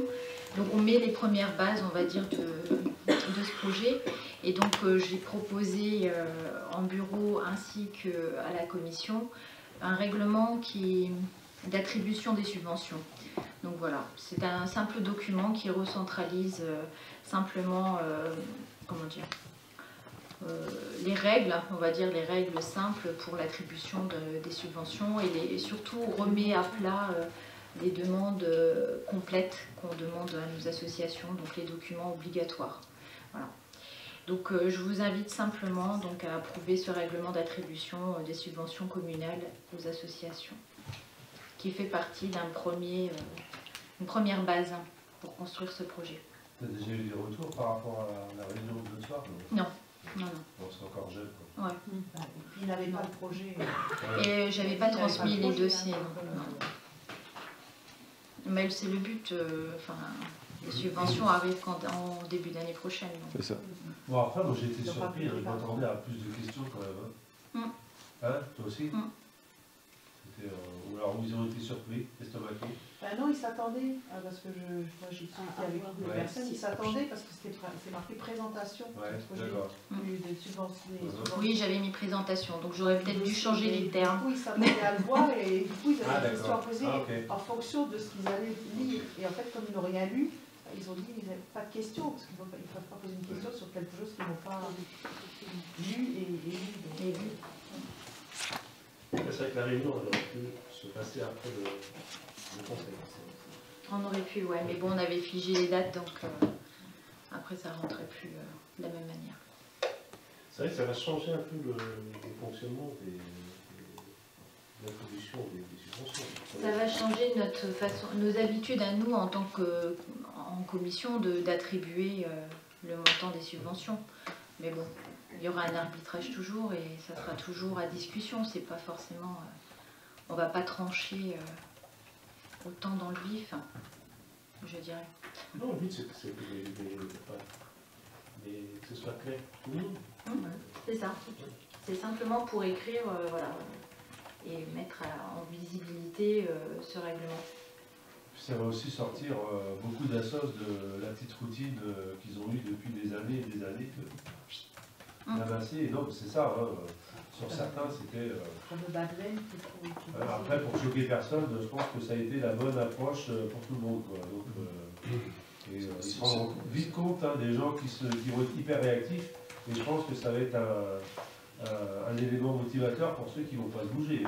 Donc on met les premières bases, on va dire, de ce projet. Et donc j'ai proposé en bureau ainsi qu'à la commission un règlement d'attribution des subventions. Donc voilà, c'est un simple document qui recentralise simplement, comment dire, les règles, on va dire les règles simples pour l'attribution des subventions et surtout remet à plat les demandes complètes qu'on demande à nos associations, donc les documents obligatoires. Voilà. Donc je vous invite simplement donc, à approuver ce règlement d'attribution des subventions communales aux associations, qui fait partie d'une première base pour construire ce projet. Tu as déjà eu des retours par rapport à la réunion de ce soir? Non. Non. Bon, c'est encore jeune. Quoi. Ouais. Et puis il n'avait pas le projet. Et j'avais pas transmis les dossiers. Non. Mais c'est le but. Les subventions arrivent en début d'année prochaine. C'est ça. Bon, après, moi j'ai été surpris, je m'attendais à plus de questions quand même. Hein, toi aussi ou alors ils ont été surpris, estomaqués? Ben non, ils s'attendaient, parce que moi j'ai discuté avec des personnes, ils s'attendaient parce que c'est marqué présentation des subventions. Oui, j'avais mis présentation, donc j'aurais peut-être dû changer les termes. Du coup, ils s'attendaient à le voir et du coup, ils avaient des questions à poser en fonction de ce qu'ils allaient lire. Et en fait, comme ils n'ont rien lu, ils ont dit qu'ils n'avaient pas de questions, parce qu'ils ne peuvent pas poser une question sur quelque chose qu'ils n'ont pas lu et lu. C'est vrai que la réunion aurait pu se passer après le conseil. On aurait pu, ouais, mais bon, on avait figé les dates, donc après ça ne rentrait plus de la même manière. C'est vrai que ça va changer un peu le fonctionnement de l'attribution des subventions. Ça va changer nos habitudes à nous en tant qu'en commission d'attribuer le montant des subventions. Mais bon, il y aura un arbitrage toujours et ça sera toujours à discussion. C'est pas forcément, on va pas trancher autant dans le vif, je dirais. Non, le but c'est que ce soit clair pour tout le monde. C'est ça. C'est simplement pour écrire, voilà, et mettre en visibilité ce règlement. Ça va aussi sortir beaucoup d'assos de la petite routine qu'ils ont eue depuis des années et des années. Et donc c'est ça, sur certains c'était... après pour choquer personne, je pense que ça a été la bonne approche pour tout le monde. Quoi. Donc, ils se rendront vite compte des gens qui vont être hyper réactifs et je pense que ça va être un élément motivateur pour ceux qui ne vont pas se bouger,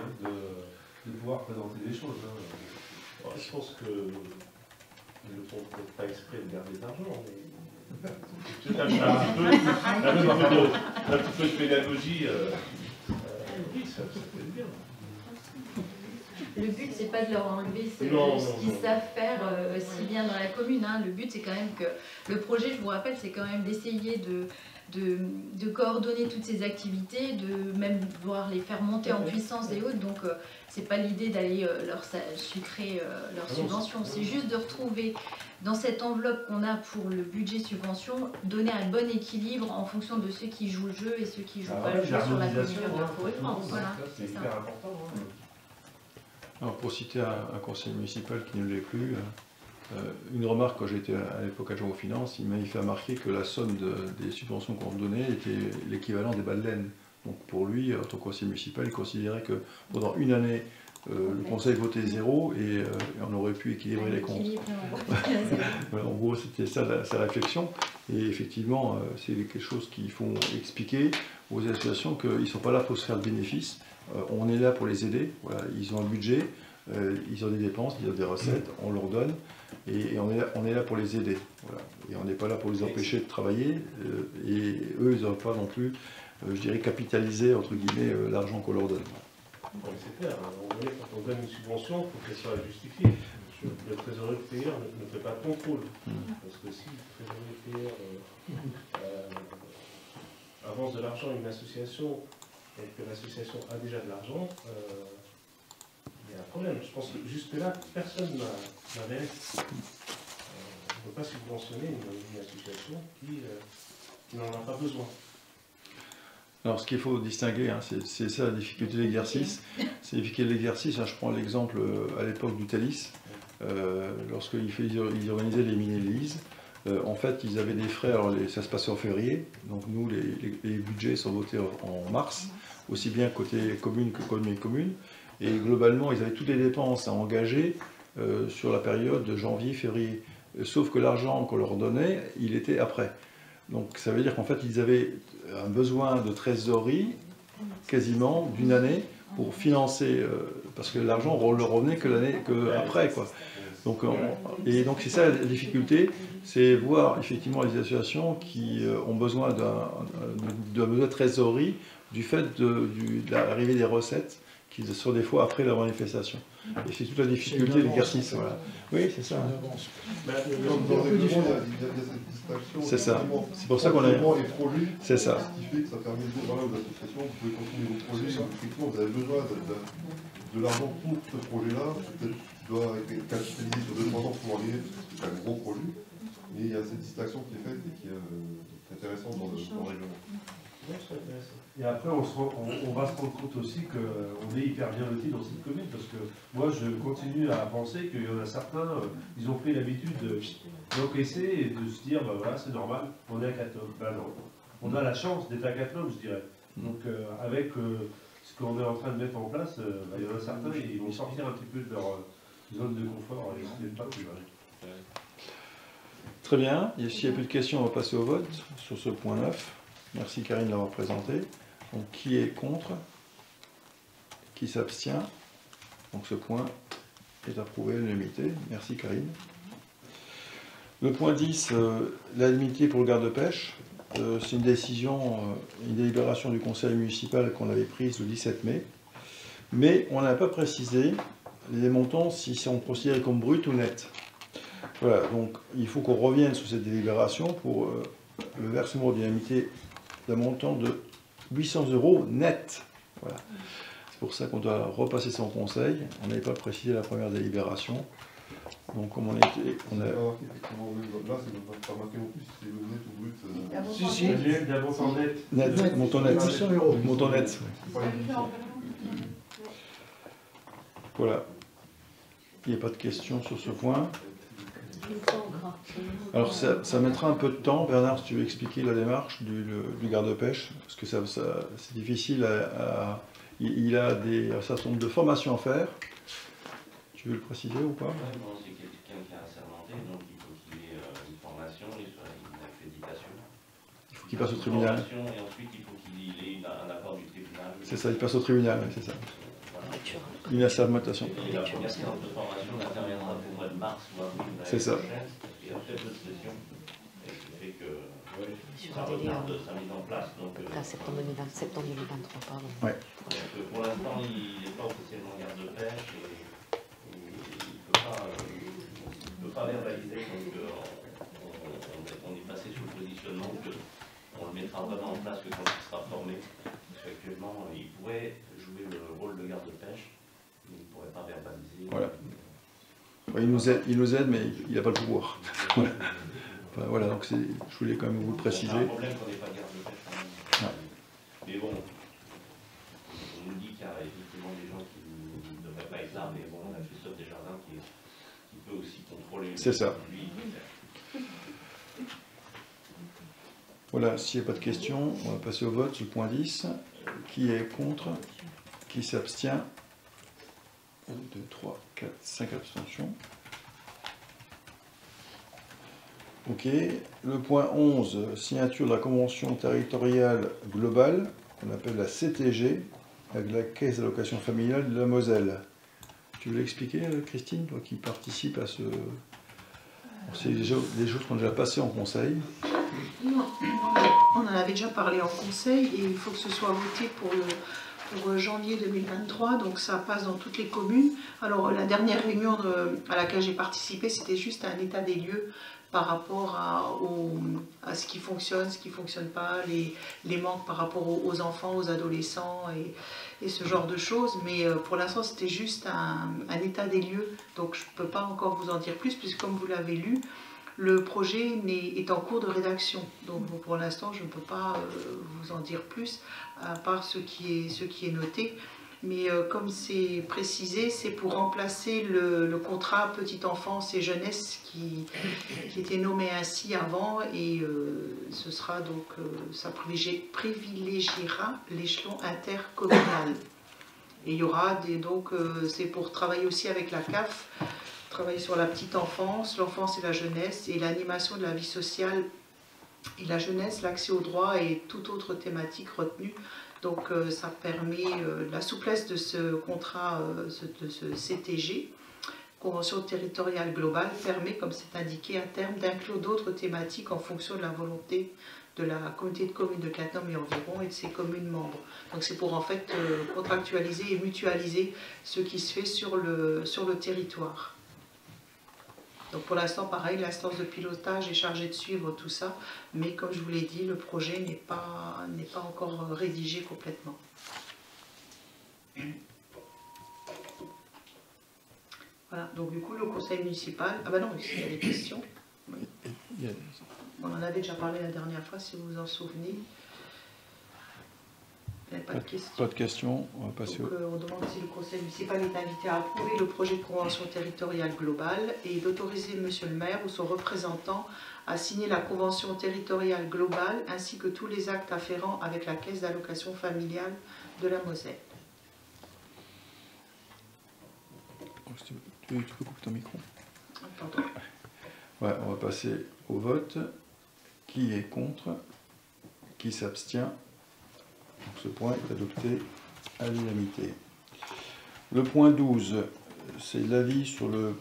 de pouvoir présenter des choses. Je pense que ils ne font peut-être pas exprès de garder de l'argent, mais peut-être un petit peu de pédagogie, oui, ça peut être bien. Le but, c'est pas de leur enlever ce qu'ils savent faire si bien dans la commune. Le but, c'est quand même que le projet, je vous rappelle, c'est quand même d'essayer de coordonner toutes ces activités, de même voir les faire monter en puissance et autres. Donc, c'est pas l'idée d'aller leur sucrer leurs subventions. C'est juste de retrouver dans cette enveloppe qu'on a pour le budget subvention, donner un bon équilibre en fonction de ceux qui jouent le jeu et ceux qui jouent pas le jeu sur la commune de Forêt-France. Voilà, c'est ça. Alors, pour citer un conseiller municipal qui ne l'est plus, une remarque quand j'étais à l'époque adjoint aux finances, il m'avait fait remarquer que la somme des subventions qu'on donnait était l'équivalent des balles de laine. Donc pour lui, en tant que conseiller municipal, il considérait que pendant une année, le conseil votait 0 et on aurait pu équilibrer les comptes. En gros, c'était ça sa réflexion. Et effectivement, c'est quelque chose qu'il faut expliquer aux associations qu'ils ne sont pas là pour se faire de bénéfices. On est là pour les aider. Voilà, ils ont un budget, ils ont des dépenses, ils ont des recettes, on leur donne. Et on est là pour les aider. Voilà. Et on n'est pas là pour les empêcher de travailler. Et eux, ils n'ont pas non plus, je dirais, capitaliser, entre guillemets, l'argent qu'on leur donne. C'est clair, quand on donne une subvention, il faut qu'elle soit justifiée. Le trésorier payeur ne fait pas de contrôle. Parce que si le trésorier payeur avance de l'argent à une association et que l'association a déjà de l'argent, il y a un problème. Je pense que jusque-là, personne n'a réagi. On ne peut pas subventionner une association qui n'en a pas besoin. Alors, ce qu'il faut distinguer, c'est ça la difficulté de l'exercice. C'est difficulté de l'exercice. Je prends l'exemple à l'époque du Thalys. lorsqu'ils organisaient les mini-élises, en fait, ils avaient des frais, alors ça se passait en février, donc nous, les budgets sont votés en mars, aussi bien côté commune que côté commune, et globalement, ils avaient toutes les dépenses à engager sur la période de janvier-février, sauf que l'argent qu'on leur donnait, il était après. Donc ça veut dire qu'en fait, ils avaient un besoin de trésorerie, quasiment, d'une année, pour financer, parce que l'argent ne leur revenait que l'année après, quoi. Donc, et donc c'est ça la difficulté, c'est voir effectivement les associations qui ont besoin d'un besoin de trésorerie du fait de l'arrivée des recettes qui sont des fois après la manifestation. Et c'est toute la difficulté de l'exercice. Voilà. Oui, c'est ça. C'est ça. C'est pour ça qu'on a. C'est ça. Ce qui fait que ça permet de dire aux associations, vous pouvez continuer vos projets, effectivement vous avez besoin de l'argent pour ce projet-là, peut-être doit être capitalisé sur 2-3 ans pour arriver, parce que c'est un gros projet, mais il y a cette distinction qui est faite et qui est intéressante dans le règlement. Et après, on va se rendre compte aussi qu'on est hyper bien lotis dans cette commune, parce que moi, je continue à penser qu'il y en a certains, ils ont pris l'habitude d'encaisser et de se dire, bah voilà, c'est normal, on est à 4 hommes. Ben non, on a la chance d'être à 4 hommes, je dirais. Donc, avec ce qu'on est en train de mettre en place, il y en a certains, ils vont sortir un petit peu de leur zone de confort, et ce n'est pas plus mal. Très bien, et s'il n'y a plus de questions, on va passer au vote sur ce point 9. Merci Karine de l'avoir présenté. Donc qui est contre? Qui s'abstient? Donc ce point est approuvé à l'unanimité. Merci Karine. Le point 10, l'indemnité pour le garde-pêche. C'est une décision, une délibération du conseil municipal qu'on avait prise le 17 mai. Mais on n'a pas précisé les montants si sont considérés comme bruts ou nets. Voilà, donc il faut qu'on revienne sur cette délibération pour le versement d'une indemnité d'un montant de 800 € net. Voilà. C'est pour ça qu'on doit repasser son conseil. On n'avait pas précisé la première délibération. Donc comme on était... On a... Là, c'est pas marqué non plus si c'est le net ou brut. Si, si, d'un montant net. Net, montant net. 800 €. Montant net. Oui. Voilà. Il n'y a pas de questions sur ce point. Alors ça mettra un peu de temps. Bernard, si tu veux expliquer la démarche du garde-pêche, parce que c'est difficile il a un certain nombre de formations à faire. Tu veux le préciser ou pas? C'est quelqu'un qui a assermenté, donc il faut qu'il ait une formation, une accréditation. Il faut qu'il passe au tribunal. Et ensuite il faut qu'il ait un accord du tribunal. C'est ça, il passe au tribunal, c'est ça. Voilà. Une assermentation. Et la première séance de formation interviendra au mois de mars ou avril. C'est ça. Et après d'autres sessions. Et ce qui fait que ça retarde sa mise en place. Donc, septembre 2023, pardon. Ouais. Donc, pour l'instant, il n'est pas officiellement garde-pêche et il ne peut pas verbaliser. Donc on est passé sous le positionnement qu'on le mettra vraiment en place que quand il sera formé. Parce qu'actuellement, il pourrait jouer le rôle de garde-pêche, mais il ne pourrait pas verbaliser. Voilà. Il nous aide, mais il n'a pas le pouvoir. Voilà. Enfin, voilà, donc je voulais quand même vous le préciser. C'est un problème qu'on n'ait pas de garde-pêche. Ouais. Mais bon, on nous dit qu'il y a effectivement des gens qui ne devraient pas être là, mais bon, on a Christophe Desjardins qui peut aussi contrôler. C'est ça. Voilà, s'il n'y a pas de questions, on va passer au vote sur le point 10. Qui est contre? Qui s'abstient? 1, 2, 3, 4, 5 abstentions. Ok. Le point 11, signature de la convention territoriale globale, qu'on appelle la CTG, avec la Caisse d'allocation familiale de la Moselle. Tu veux l'expliquer, Christine, toi qui participes à ce... C'est des choses qu'on a déjà passées en conseil. Non, on en avait déjà parlé en conseil et il faut que ce soit voté pour janvier 2023, donc ça passe dans toutes les communes. Alors la dernière réunion à laquelle j'ai participé, c'était juste un état des lieux par rapport à ce qui fonctionne, ce qui ne fonctionne pas, les manques par rapport aux enfants, aux adolescents et ce genre de choses. Mais pour l'instant, c'était juste un état des lieux, donc je ne peux pas encore vous en dire plus, puisque comme vous l'avez lu, le projet est en cours de rédaction. Donc pour l'instant, je ne peux pas vous en dire plus, à part ce qui est noté. mais comme c'est précisé, c'est pour remplacer le contrat petite enfance et jeunesse qui était nommé ainsi avant, et ce sera donc, ça privilégiera l'échelon intercommunal. Et il y aura donc, c'est pour travailler aussi avec la CAF, travailler sur la petite enfance, l'enfance et la jeunesse, et l'animation de la vie sociale et la jeunesse, l'accès aux droits et toute autre thématique retenue. Donc ça permet la souplesse de ce contrat, de ce CTG, Convention territoriale globale, permet, comme c'est indiqué à terme, d'inclure d'autres thématiques en fonction de la volonté de la communauté de communes de Cattenom et environ et de ses communes membres. Donc c'est pour en fait contractualiser et mutualiser ce qui se fait sur le territoire. Donc pour l'instant, pareil, l'instance de pilotage est chargée de suivre tout ça, mais comme je vous l'ai dit, le projet n'est pas encore rédigé complètement. Voilà, donc du coup, le conseil municipal... Ah bah non, ici, il y a des questions. Oui. On en avait déjà parlé la dernière fois, si vous vous en souvenez. Il n'y a pas de questions. Pas de questions, on va passer donc, on demande si le conseil municipal est invité à approuver le projet de convention territoriale globale et d'autoriser monsieur le maire ou son représentant à signer la convention territoriale globale ainsi que tous les actes afférents avec la caisse d'allocation familiale de la Moselle. Tu peux couper ton micro. Pardon. Ouais, on va passer au vote. Qui est contre? Qui s'abstient? Ce point est adopté à l'unanimité. Le point 12, c'est l'avis sur le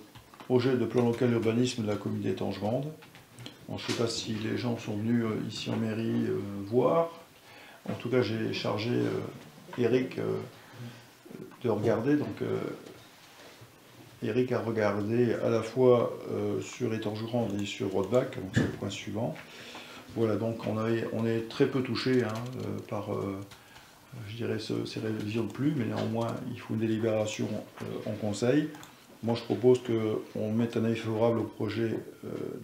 projet de plan local d'urbanisme de la commune d'Étangerande. Je ne sais pas si les gens sont venus ici en mairie voir. En tout cas, j'ai chargé Eric de regarder. Donc, Eric a regardé à la fois sur Étangerande et sur Rodbach, donc c'est le point suivant. Voilà, donc on est très peu touché par, je dirais, ces révisions de plus, mais néanmoins, il faut une délibération en conseil. Moi, je propose qu'on mette un avis favorable au projet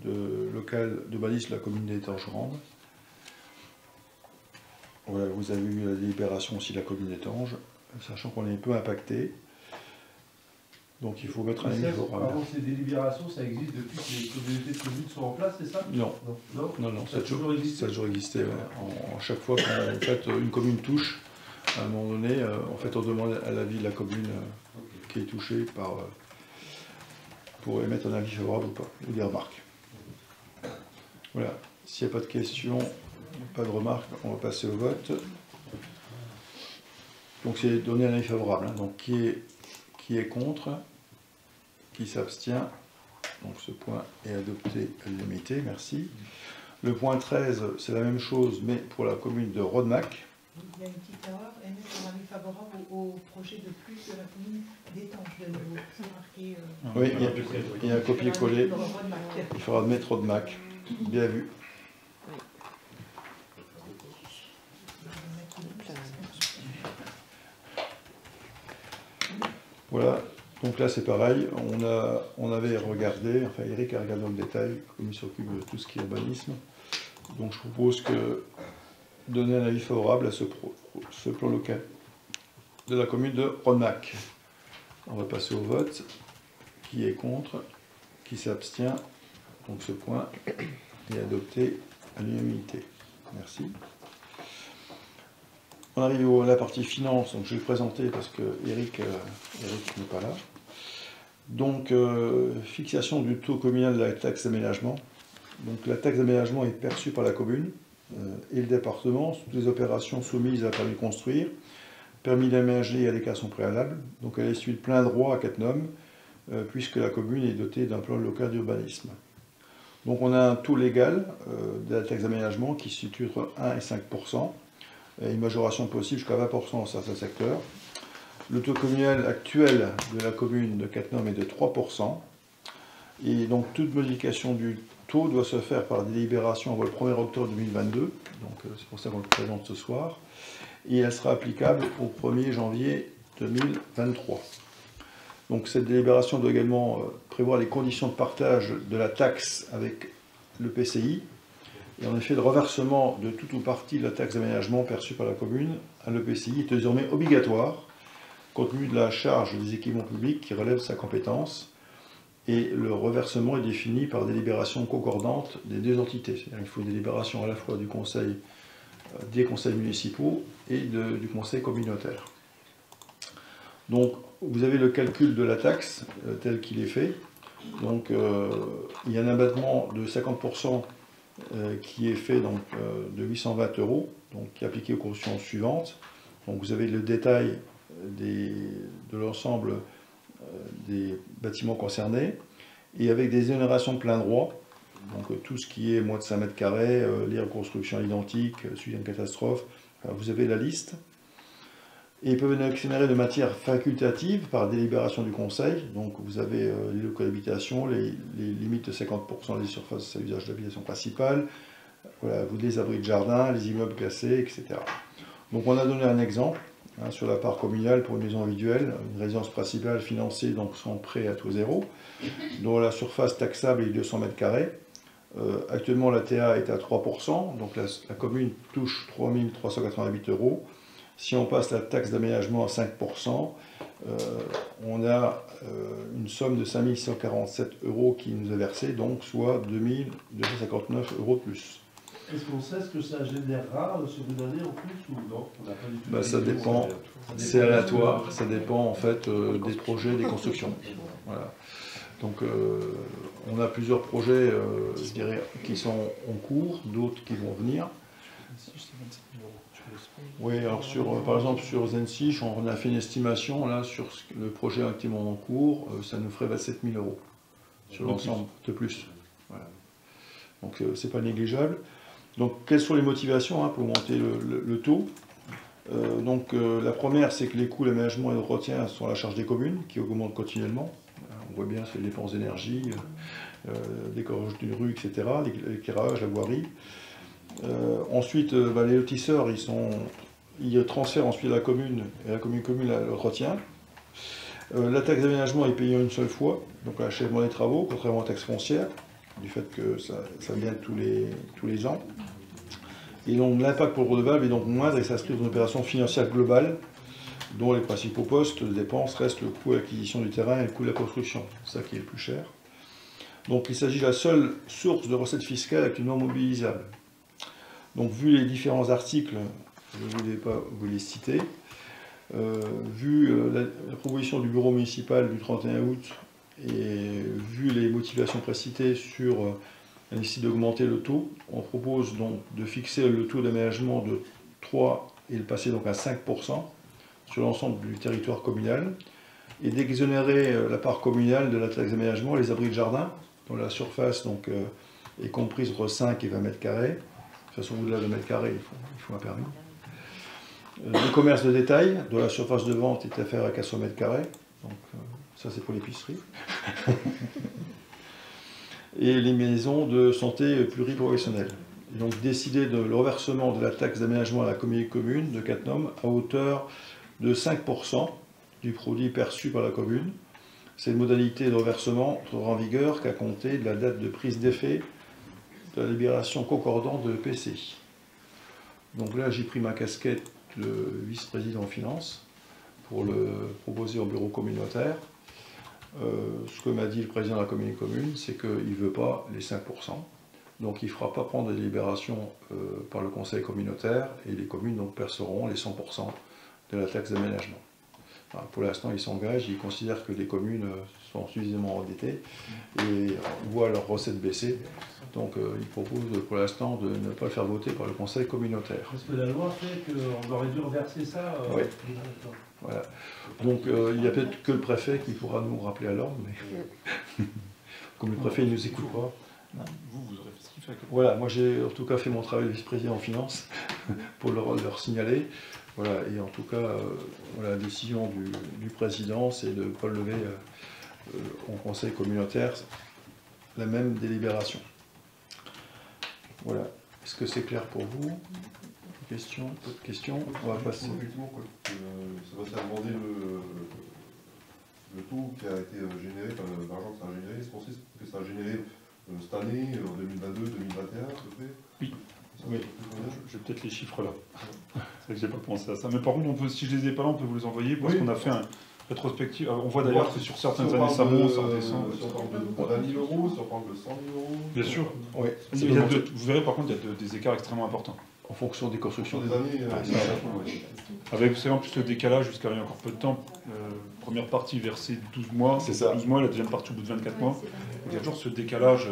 de local de balice de la commune d'Étangerande. Voilà, vous avez eu la délibération aussi de la commune d'Étanges, sachant qu'on est peu impacté. Donc il faut mettre un avis favorable. Avant ces délibérations, ça existe depuis que les communautés de communes sont en place, c'est ça? Non. Non, ça a toujours existé. Ouais. À chaque fois qu'en fait, une commune touche, à un moment donné, en fait, on demande à l'avis de la commune qui est touchée pour émettre un avis favorable ou pas, ou des remarques. Voilà. S'il n'y a pas de questions, pas de remarques, on va passer au vote. Donc c'est donner un avis favorable. Donc qui est contre? Qui s'abstient? Donc ce point est adopté à l'unanimité, merci. Le point 13, c'est la même chose, mais pour la commune de Rodmach. Il y a une petite erreur, émettre un avis favorable au projet de plus de la commune d'Étanges de nouveau. C'est marqué... Oui, il y a un copier-coller. Il faudra mettre Rodmach. Bien vu. Voilà, donc là c'est pareil, on avait regardé, enfin Eric a regardé dans le détail, comme il s'occupe de tout ce qui est urbanisme. Donc je propose que donner un avis favorable à ce plan local de la commune de Rodmach. On va passer au vote. Qui est contre? Qui s'abstient? Donc ce point est adopté à l'unanimité. Merci. On arrive à la partie finance, donc je vais le présenter parce que Eric n'est pas là. Donc, fixation du taux communal de la taxe d'aménagement. Donc la taxe d'aménagement est perçue par la commune et le département sur toutes les opérations soumises à permis de construire, permis d'aménager et à déclaration préalable. Donc elle est issue de plein droit à Cattenom, puisque la commune est dotée d'un plan local d'urbanisme. Donc on a un taux légal de la taxe d'aménagement qui se situe entre 1 et 5%. Et une majoration possible jusqu'à 20% dans certains secteurs. Le taux communal actuel de la commune de Cattenom est de 3%. Et donc toute modification du taux doit se faire par délibération avant le 1er octobre 2022. Donc c'est pour ça qu'on le présente ce soir. Et elle sera applicable au 1er janvier 2023. Donc cette délibération doit également prévoir les conditions de partage de la taxe avec le PCI. Et en effet, le reversement de tout ou partie de la taxe d'aménagement perçue par la commune à l'EPCI est désormais obligatoire compte tenu de la charge des équipements publics qui relève de sa compétence, et le reversement est défini par délibération concordante des deux entités. C'est-à-dire qu'il faut une délibération à la fois du conseil, des conseils municipaux et du conseil communautaire. Donc, vous avez le calcul de la taxe tel qu'il est fait. Donc, il y a un abattement de 50% qui est fait donc, de 820 €, donc, qui est appliqué aux conditions suivantes. Donc, vous avez le détail de l'ensemble des bâtiments concernés, et avec des exonérations de plein droit, donc tout ce qui est moins de 5 mètres carrés, les reconstructions identiques, suite à une catastrophe, vous avez la liste. Et ils peuvent être exonérés de matière facultative par délibération du conseil, donc vous avez les locaux d'habitation, les limites de 50% des surfaces à usage d'habitation principale, voilà, vous les abris de jardin, les immeubles classés, etc. Donc on a donné un exemple. Sur la part communale pour une maison individuelle, une résidence principale financée donc sans prêt à taux zéro, dont la surface taxable est 200 mètres carrés. Actuellement, la TA est à 3%, donc la commune touche 3 388 €. Si on passe la taxe d'aménagement à 5%, on a une somme de 5 147 € qui nous est versée, donc soit 2 259 € de plus. Est-ce qu'on sait ce que ça générera sur une année en plus ou non? On n'a pas du tout Ça dépend, c'est aléatoire, ça dépend en fait des projets, des constructions. Voilà. Donc on a plusieurs projets je dirais, qui sont en cours, d'autres qui vont venir. Oui, alors par exemple sur Zensich, on a fait une estimation là, sur le projet actuellement en cours, ça nous ferait 27 000 € sur l'ensemble de plus. Voilà. Donc c'est pas négligeable. Donc, quelles sont les motivations pour monter le taux? La première, c'est que les coûts d'aménagement et de retien sont à la charge des communes, qui augmentent continuellement. On voit bien, c'est les dépenses d'énergie, décorage d'une rue, etc., l'éclairage, la voirie. Ensuite, les lotisseurs, ils transfèrent ensuite à la commune, et la commune le retient. La taxe d'aménagement est payée une seule fois, donc à l'achèvement des travaux, contrairement à la taxe foncière, du fait que ça vient tous les ans. Et donc l'impact pour le redevable est donc moindre et s'inscrit dans une opération financière globale dont les principaux postes de dépenses restent le coût d'acquisition du terrain et le coût de la construction. C'est ça qui est le plus cher. Donc il s'agit de la seule source de recettes fiscales actuellement mobilisable. Donc vu les différents articles, je ne voulais pas vous les citer, vu la proposition du bureau municipal du 31 août et vu les motivations précitées sur la nécessité d'augmenter le taux, on propose donc de fixer le taux d'aménagement de 3 et le passer donc à 5% sur l'ensemble du territoire communal et d'exonérer la part communale de la taxe d'aménagement les abris de jardin dont la surface donc, est comprise entre 5 et 20 mètres carrés. De toute façon, au-delà de mètres carrés, il faut un permis. Le commerce de détail, dont la surface de vente est inférieure à 400 mètres carrés. Donc, ça, c'est pour l'épicerie. Et les maisons de santé pluriprofessionnelles. Et donc, décider de le reversement de la taxe d'aménagement à la commune de Cattenom à hauteur de 5% du produit perçu par la commune. Cette modalité de reversement entrera en vigueur qu'à compter de la date de prise d'effet de la libération concordante de l'EPCI. Donc là, j'ai pris ma casquette de vice-président en finance pour le proposer au bureau communautaire. Ce que m'a dit le président de la commune, c'est qu'il ne veut pas les 5%. Donc il ne fera pas prendre des délibérations par le conseil communautaire et les communes donc, perceront les 100% de la taxe d'aménagement. Enfin, pour l'instant, ils s'engagent, ils considèrent que les communes sont suffisamment endettées et voient leurs recettes baisser. Donc ils proposent pour l'instant de ne pas le faire voter par le conseil communautaire. Parce que la loi fait qu'on aurait dû reverser ça. Oui. Voilà. Donc il n'y a peut-être que le préfet qui pourra nous rappeler à l'ordre, mais comme le préfet ne nous écoute pas. Vous aurez fait ce qu'il fait. Voilà, moi j'ai en tout cas fait mon travail de vice-président en finance pour leur signaler. Voilà, et en tout cas, voilà, la décision du président, c'est de ne pas lever au conseil communautaire la même délibération. Voilà. Est-ce que c'est clair pour vous? Questions? D'autres questions? On va passer. Effectivement, ça va demander le taux qui a été généré, enfin l'argent que ça a généré. Est-ce qu'on sait que ça a généré cette année, en 2022, 2021 à peu près? Oui. Oui. J'ai peut-être les chiffres là. C'est vrai que j'ai pas pensé à ça. Mais par contre, si je les ai pas là, on peut vous les envoyer parce qu'on a fait un rétrospective. On voit d'ailleurs que sur certaines années, ça monte, ça redescend. Si on parle de 20 000 euros, si on parle de 100 000 euros. Bien sûr. Oui. Vous verrez par contre, il y a des écarts extrêmement importants. En fonction des constructions des années. Avec, vous savez, en plus le décalage jusqu'à il y a encore peu de temps. Première partie versée 12 mois, c'est ça. 12 mois, la deuxième partie au bout de 24 mois. Donc il y a toujours ce décalage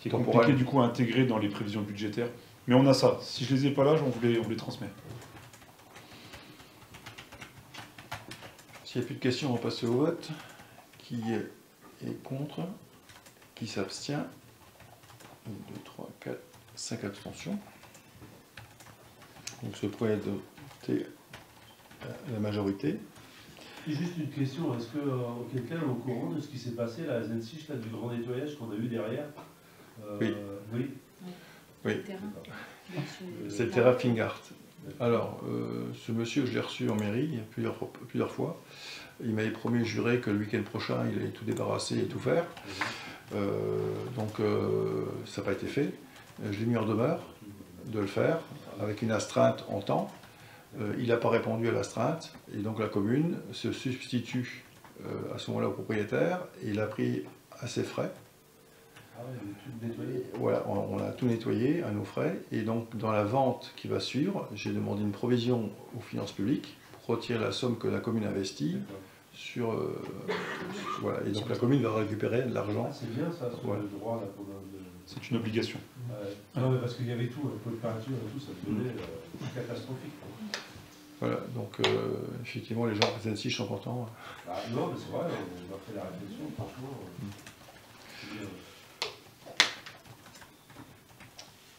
qui est compliqué du coup à intégrer dans les prévisions budgétaires. Mais on a ça. Si je les ai pas là, on vous les transmet. S'il n'y a plus de questions, on va passer au vote. Qui est contre? Qui s'abstient? 1, 2, 3, 4, 5 abstentions. Donc ce point est adopté à la majorité. Juste une question, est-ce que quelqu'un est au courant de ce qui s'est passé là, à Zensicht, là, du grand nettoyage qu'on a eu derrière? Oui. Oui. Oui. C'est le Terra Fingart. Alors, ce monsieur, je l'ai reçu en mairie plusieurs fois. Il m'avait promis et juré que le week-end prochain, il allait tout débarrasser et tout faire. Donc, ça n'a pas été fait. Je l'ai mis en demeure de le faire, avec une astreinte en temps. Il n'a pas répondu à l'astreinte, et donc la commune se substitue à ce moment-là au propriétaire, et il a pris à ses frais. Ah ouais, tout nettoyé. Voilà, on a tout nettoyé à nos frais, et donc dans la vente qui va suivre, j'ai demandé une provision aux finances publiques pour retirer la somme que la commune investit sur... voilà, et donc la commune va récupérer de l'argent. C'est bien ça, le droit là, qu'on a de... C'est une obligation. Non, mais parce qu'il y avait tout, un peu de peinture et tout, ça devenait catastrophique. Voilà, donc effectivement, les gens de Zensicht sont contents. Ah, non, mais c'est vrai, on a fait la réflexion, franchement.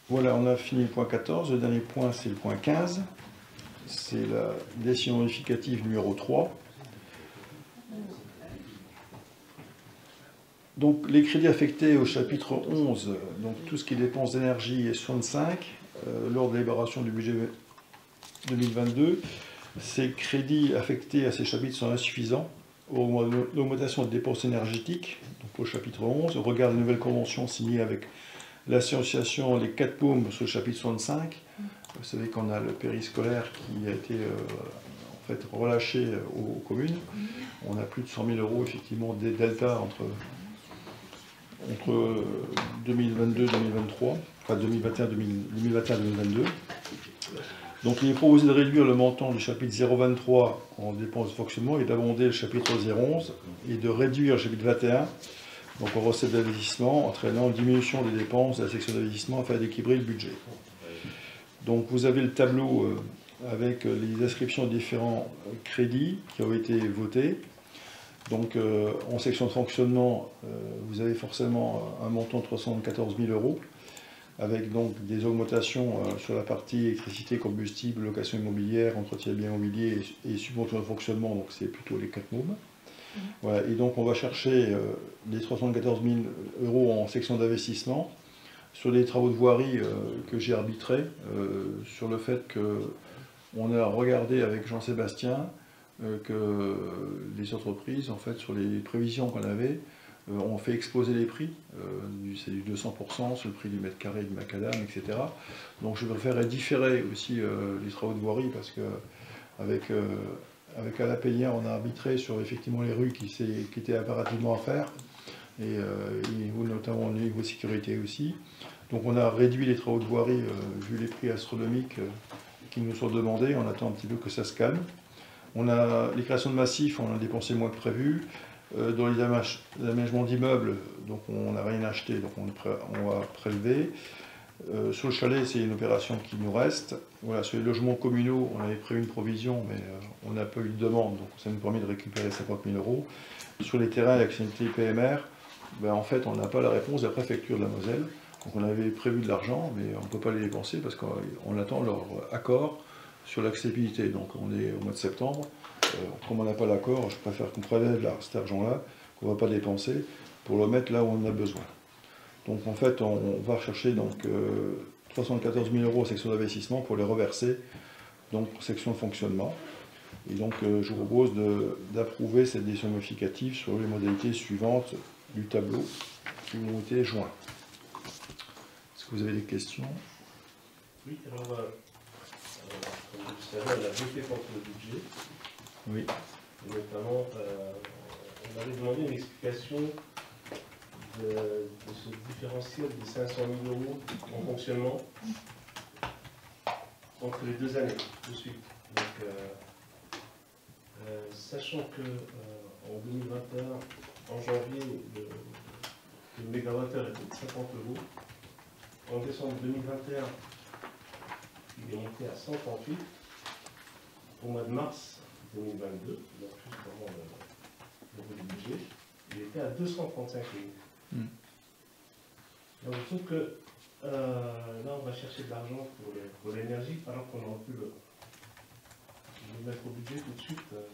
Voilà, on a fini le point 14. Le dernier point, c'est le point 15. C'est la décision modificative numéro 3. Donc, les crédits affectés au chapitre 11, donc tout ce qui est dépenses d'énergie est 65, lors de l'élaboration du budget 2022. Ces crédits affectés à ces chapitres sont insuffisants. L'augmentation des dépenses énergétiques, donc au chapitre 11, au regard des nouvelles conventions signées avec l'association Les 4 Paumes sur le chapitre 65. Vous savez qu'on a le périscolaire qui a été en fait relâché aux communes. On a plus de 100 000 euros effectivement des deltas entre 2022 et 2023, enfin 2021-2022. Donc il est proposé de réduire le montant du chapitre 023 en dépenses de fonctionnement et d'abonder le chapitre 011 et de réduire le chapitre 21 donc en recettes d'investissement, entraînant une diminution des dépenses de la section d'investissement afin d'équilibrer le budget. Donc vous avez le tableau avec les inscriptions de différents crédits qui ont été votés. Donc en section de fonctionnement, vous avez forcément un montant de 314 000 euros, avec donc des augmentations sur la partie électricité, combustible, location immobilière, entretien des biens immobiliers et subvention de fonctionnement, donc c'est plutôt les 4 mômes. Voilà, et donc on va chercher les 314 000 euros en section d'investissement sur les travaux de voirie que j'ai arbitrés, sur le fait qu'on a regardé avec Jean-Sébastien que les entreprises, en fait, sur les prévisions qu'on avait, ont fait exploser les prix, c'est du 200% sur le prix du mètre carré du macadam, etc. Donc je préfère différer aussi les travaux de voirie parce que avec Alain Peña, on a arbitré sur effectivement les rues qui étaient impérativement à faire, et notamment au niveau de sécurité aussi. Donc on a réduit les travaux de voirie vu les prix astronomiques qui nous sont demandés, on attend un petit peu que ça se calme. On a les créations de massifs, on a dépensé moins que prévu. Dans les aménagements d'immeubles, donc on n'a rien acheté, donc on va prélever. Sur le chalet, c'est une opération qui nous reste. Voilà, sur les logements communaux, on avait prévu une provision, mais on n'a pas eu de demande, donc ça nous permet de récupérer 50 000 euros. Sur les terrains et l'activité PMR, ben en fait, on n'a pas la réponse de la préfecture de la Moselle. Donc on avait prévu de l'argent, mais on ne peut pas les dépenser parce qu'on attend leur accord sur l'accessibilité. Donc on est au mois de septembre. Comme on n'a pas l'accord, je préfère qu'on prélève cet argent-là, qu'on ne va pas dépenser, pour le mettre là où on en a besoin. Donc en fait, on va rechercher donc, 314 000 euros en section d'investissement pour les reverser donc en section de fonctionnement. Et donc je vous propose d'approuver cette décision modificative sur les modalités suivantes du tableau qui ont été joints. Est-ce que vous avez des questions? Oui, alors, comme vous le savez, on a voté contre le budget. Oui. Et notamment, on avait demandé une explication de ce différentiel de 500 000 € en fonctionnement entre les 2 années de suite. Donc, sachant que en 2021, en janvier, le mégawattheure était de 50 €. En décembre 2021, il est monté à 138. Au mois de mars 2022, donc juste avant le budget, il était à 235 000. Donc je trouve que là, on va chercher de l'argent pour l'énergie, alors qu'on aurait pu le mettre au budget tout de suite. Voilà.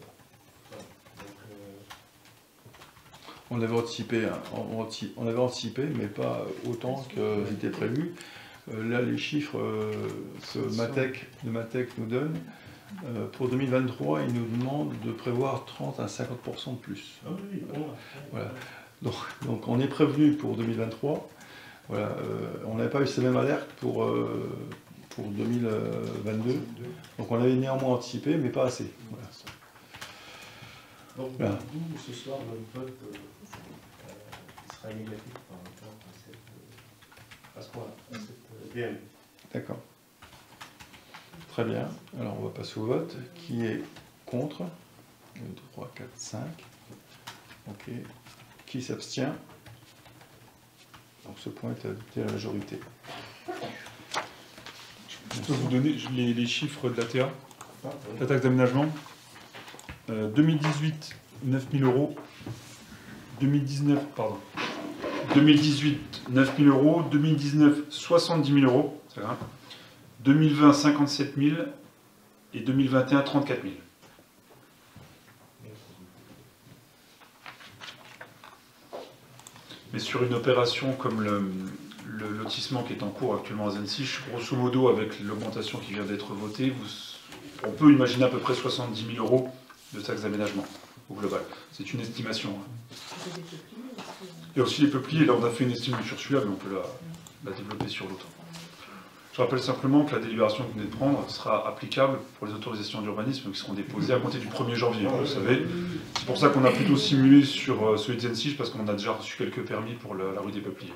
Donc, on avait anticipé, mais pas autant que c'était prévu. Là, les chiffres que Matec nous donne, pour 2023, ils nous demandent de prévoir 30 à 50% de plus. Ah oui, voilà. Donc on est prévenu pour 2023. Voilà, on n'avait pas eu ces mêmes alertes pour 2022. Donc on avait néanmoins anticipé, mais pas assez. Voilà. Donc, voilà. d'où ce soir notre vote sera négatif par rapport à cette VM. D'accord. Très bien. Alors on va passer au vote. Qui est contre? 1, 2, 3, 4, 5. Ok. Qui s'abstient? Donc ce point est adopté à la majorité. Je peux vous donner les chiffres de l'ATA, la taxe d'aménagement. 2018, 9 000 €. 2018, 9 000 €. 2019, 70 000 €. C'est grave. 2020, 57 000. Et 2021, 34 000. Mais sur une opération comme le lotissement qui est en cours actuellement à Zensich, grosso modo, avec l'augmentation qui vient d'être votée, on peut imaginer à peu près 70 000 € de taxes d'aménagement au global. C'est une estimation. Il y a aussi les peupliers, là on a fait une estimation sur celui-là, mais on peut la développer sur l'autre. Je rappelle simplement que la délibération que vous venez de prendre sera applicable pour les autorisations d'urbanisme qui seront déposées à compter du 1er janvier, vous le savez. C'est pour ça qu'on a plutôt simulé sur celui de Zensich, parce qu'on a déjà reçu quelques permis pour la rue des Peupliers.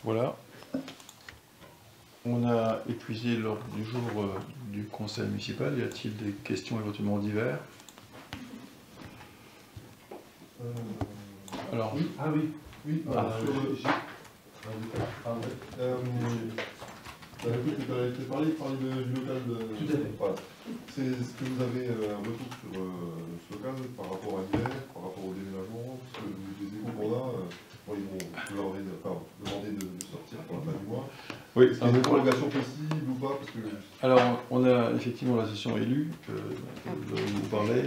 Voilà. On a épuisé l'ordre du jour du conseil municipal. Y a-t-il des questions éventuellement divers? Alors, oui. Ah oui. Oui. Tu avais parlé du local de... Tout à fait. Voilà. C'est ce que vous avez un retour sur ce local par rapport à l'hiver, par rapport au déménagement, parce que les échos qu'on a, ils vont demander de sortir pour la fin du mois. Oui, est-ce qu'il y a une prolongation possible ou pas parce que... Alors, on a effectivement la session élue, dont vous parlez.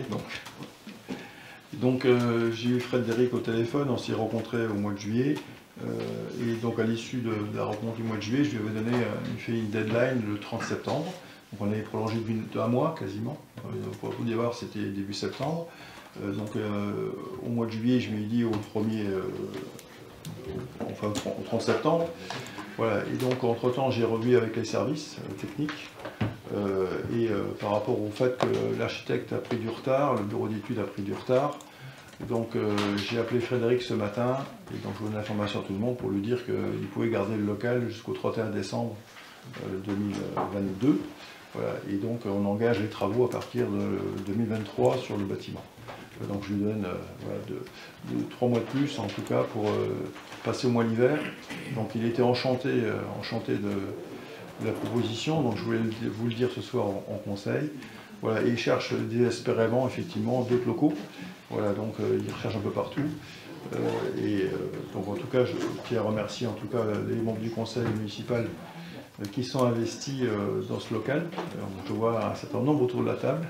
Donc j'ai eu Frédéric au téléphone, on s'est rencontrés au mois de juillet. Et donc à l'issue de la rencontre du mois de juillet, je lui avais donné une deadline le 30 septembre. Donc on avait prolongé d'un mois quasiment. Pour vous dire, c'était début septembre. Donc au mois de juillet, je lui ai dit au 30 septembre. Voilà. Et donc entre-temps, j'ai revu avec les services techniques. Par rapport au fait que l'architecte a pris du retard, le bureau d'études a pris du retard. Donc j'ai appelé Frédéric ce matin, et donc je donne l'information à tout le monde pour lui dire qu'il pouvait garder le local jusqu'au 31 décembre 2022. Voilà, et donc on engage les travaux à partir de 2023 sur le bâtiment. Donc je lui donne de 3 mois de plus en tout cas pour passer au mois l'hiver. Donc il était enchanté de la proposition, donc je voulais vous le dire ce soir en conseil. Voilà, et il cherche désespérément effectivement d'autres locaux. Voilà, donc il recherche un peu partout. Donc en tout cas, je tiens à remercier en tout cas les membres du conseil municipal qui sont investis dans ce local. Je vois un certain nombre autour de la table.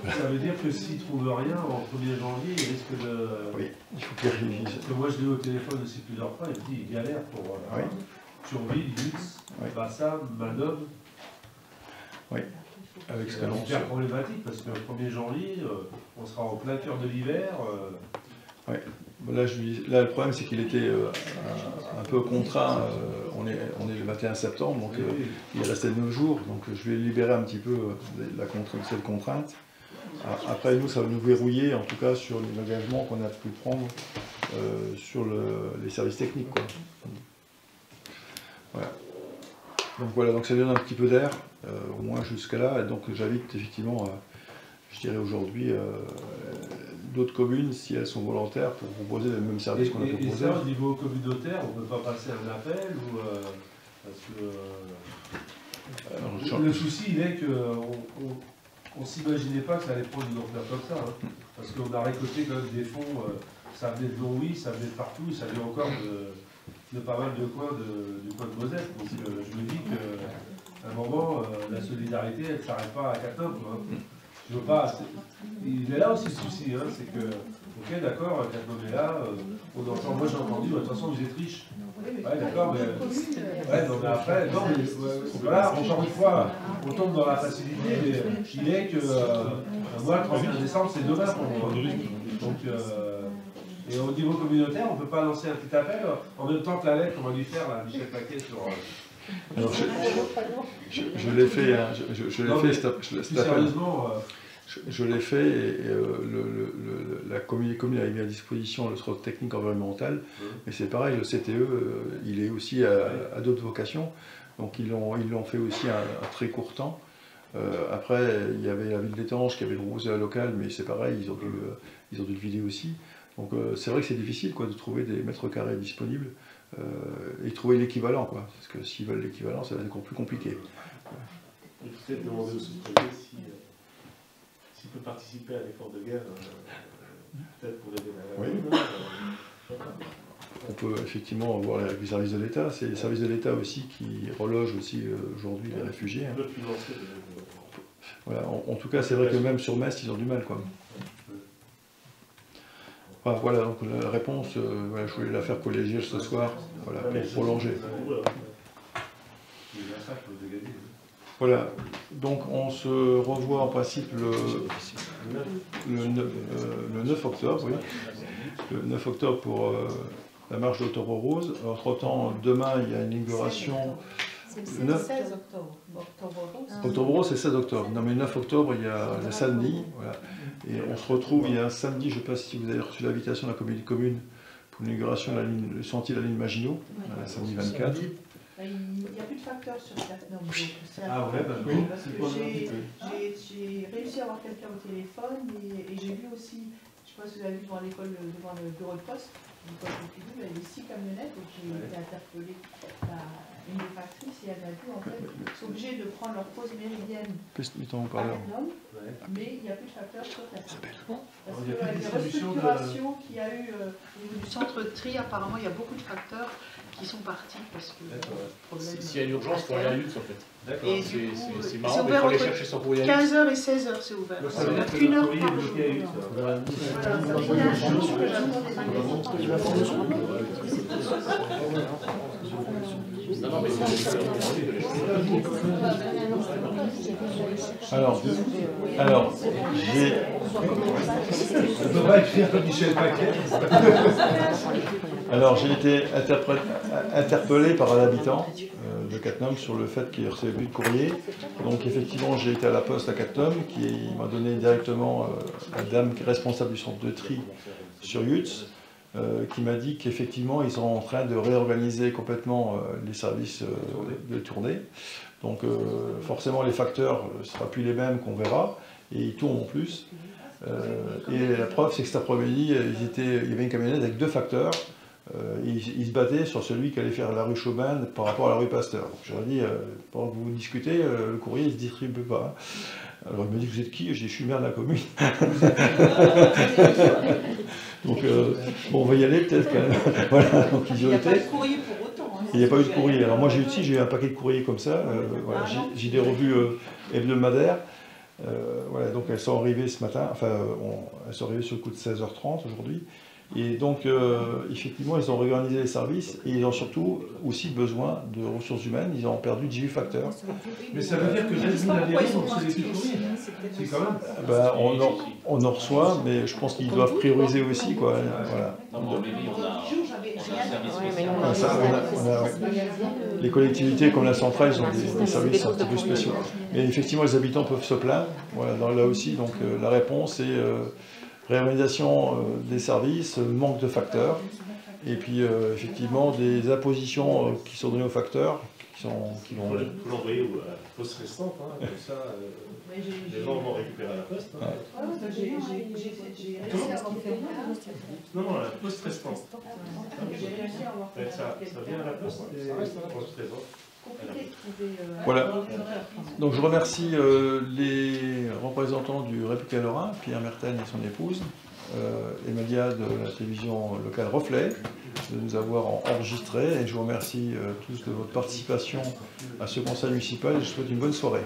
Ça veut dire que s'ils ne trouvent rien en 1er janvier, ils risquent de... Oui, il faut qu'ils révisent. Parce que moi je l'ai eu au téléphone aussi plusieurs fois, il me dit il galère pour Surville, Lux, Bassam, Manœuvre. Oui, avec ce que l'on c'est super problématique parce que le 1er janvier, on sera en plein cœur de l'hiver. Oui. Là, le problème, c'est qu'il était un peu contraint, on est le 21 septembre, donc il restait 9 jours, donc je vais libérer un petit peu cette contrainte. Après, nous, ça va nous verrouiller, en tout cas, sur les engagements qu'on a pu prendre sur les services techniques, quoi. Voilà. Donc voilà, donc ça donne un petit peu d'air, au moins jusqu'à là, et donc j'invite effectivement, je dirais aujourd'hui, d'autres communes, si elles sont volontaires, pour proposer les mêmes services qu'on a proposés. Et ça, au niveau communautaire, on ne peut pas passer un appel ou, parce que le souci, il est qu'on ne s'imaginait pas que ça allait prendre une ampleur comme ça. Hein, parce qu'on a récolté quand même des fonds, ça venait de Longwy, ça venait de partout, ça vient encore de pas mal de coins du coin de Moselle. Donc je me dis qu'à un moment, la solidarité, elle ne s'arrête pas à Cattenom. Je veux pas. Il est là aussi le souci, hein, c'est que, ok, d'accord, Cattenom est là, on entend, moi j'ai entendu, de toute façon vous êtes riches. Ouais, d'accord, mais. Ouais, non, mais après, non, mais voilà, encore une fois, on tombe dans la facilité, mais il est que moi, le 31 décembre, c'est demain pour moi. Donc, et au niveau communautaire, on ne peut pas lancer un petit appel en même temps que la lettre qu'on va lui faire, là, Michel Paquet, sur. Alors, je l'ai fait, hein, je l'ai fait cet appel. Je l'ai fait et la commune a mis à disposition le SROC technique environnemental, mais c'est pareil, le CTE, il est aussi à d'autres vocations, donc ils l'ont fait aussi un très court temps. Après, il y avait la ville d'Étanges qui avait proposé la locale, mais c'est pareil, ils ont dû le vider aussi. Donc c'est vrai que c'est difficile, quoi, de trouver des mètres carrés disponibles et trouver l'équivalent, quoi, parce que s'ils veulent l'équivalent, ça va être encore plus compliqué. Peut-être demander au sous-préfet s'il peut participer à l'effort de guerre, peut-être pour aider la oui. On peut effectivement voir les services de l'État. C'est les services de l'État aussi qui relogent aussi aujourd'hui les réfugiés. Hein. Voilà. En tout cas, c'est vrai que même sur Metz, ils ont du mal, quoi. Enfin, voilà, donc la réponse, voilà, je voulais la faire collégiale ce soir, voilà, pour prolonger. Voilà, donc on se revoit en principe le 9 octobre, oui. Le 9 octobre pour la marche d'Octobre Rose. Entre-temps, demain, il y a une inauguration. C'est le 16 octobre. Octobre Rose, c'est 16 octobre. Non, mais le 9 octobre, il y a le samedi. Voilà. Et on se retrouve, il y a un samedi, je ne sais pas si vous avez reçu l'invitation de la communauté commune pour l'inauguration de le sentier de la ligne Maginot, samedi 24. Il n'y a plus de facteurs sur Cattenom. Ah ouais, bah oui. J'ai réussi à avoir quelqu'un au téléphone et j'ai vu aussi, je ne sais pas si vous avez vu devant l'école, devant le bureau de poste, il y avait 6 camionnettes, donc j'ai été interpellée une des factrices et elle m'a dit en fait, ils sont obligés de prendre leur pause méridienne à Cattenom, mais il n'y a plus de facteurs sur Cattenom. Parce qu'il y a des restructurations qu'il y a eu au niveau du centre de tri, apparemment il y a beaucoup de facteurs qui sont partis parce que s'il y a une urgence, il faut aller à lutte en fait. D'accord. C'est marrant, mais il faut aller chercher son courrier à 15h et 16h c'est ouvert. Ça veut dire qu'une heure par jour. Voilà, ça fait 15 jours que j'attends des alors, j'ai... On ne peut pas écrire comme Michel Paquet. Alors, j'ai été interpellé par un habitant de Cattenom sur le fait qu'il ne recevait plus de courrier. Donc, effectivement, j'ai été à la poste à Cattenom, qui m'a donné directement la dame responsable du centre de tri sur Yutz, qui m'a dit qu'effectivement, ils sont en train de réorganiser complètement les services de tournée. Donc, forcément, les facteurs ne seront plus les mêmes qu'on verra, et ils tournent en plus. Et la preuve, c'est que cet après-midi, il y avait une camionnette avec 2 facteurs. Ils se battaient sur celui qui allait faire la rue Chauvin par rapport à la rue Pasteur. Donc, je leur ai dit, pendant que vous discutez, le courrier ne se distribue pas. Alors il m'a dit, vous êtes qui? Je dis, je suis maire de la commune. Donc bon, on va y aller peut-être quand même. Voilà, donc ils ont été. Il n'y a pas de courrier pour autant. Hein, il n'y a pas eu de courrier. Alors moi j'ai eu un paquet de courriers comme ça. Voilà, j'ai des revues hebdomadaires. Voilà, donc elles sont arrivées ce matin. Enfin, elles sont arrivées sur le coup de 16h30 aujourd'hui. Et donc, effectivement, ils ont réorganisé les services et ils ont surtout aussi besoin de ressources humaines. Ils ont perdu 18 facteurs. Mais ça veut dire que Red Bull a des risques, c'est des petits courriers. C'est quand même... Ben, on en reçoit, mais je pense qu'ils doivent prioriser aussi, quoi. Voilà. L'autre jour, j'avais Les collectivités comme la centrale, ils ont des services un petit peu spéciaux. Mais effectivement, les habitants peuvent se plaindre. Voilà, là aussi, donc la réponse est réorganisation des services, manque de facteurs, et puis effectivement des impositions qui sont données aux facteurs, qui vont... Il faut l'envoyer à la poste restante, hein, comme ça les gens vont récupérer à la poste. Hein. J'ai réussi à avoir Non, la poste restante. Ça vient à la poste et on se présente. Voilà. Donc je remercie les représentants du Républicain Lorrain, Pierre Mertel et son épouse, et Malia de la télévision locale Reflet, de nous avoir enregistrés, et je vous remercie tous de votre participation à ce conseil municipal et je vous souhaite une bonne soirée.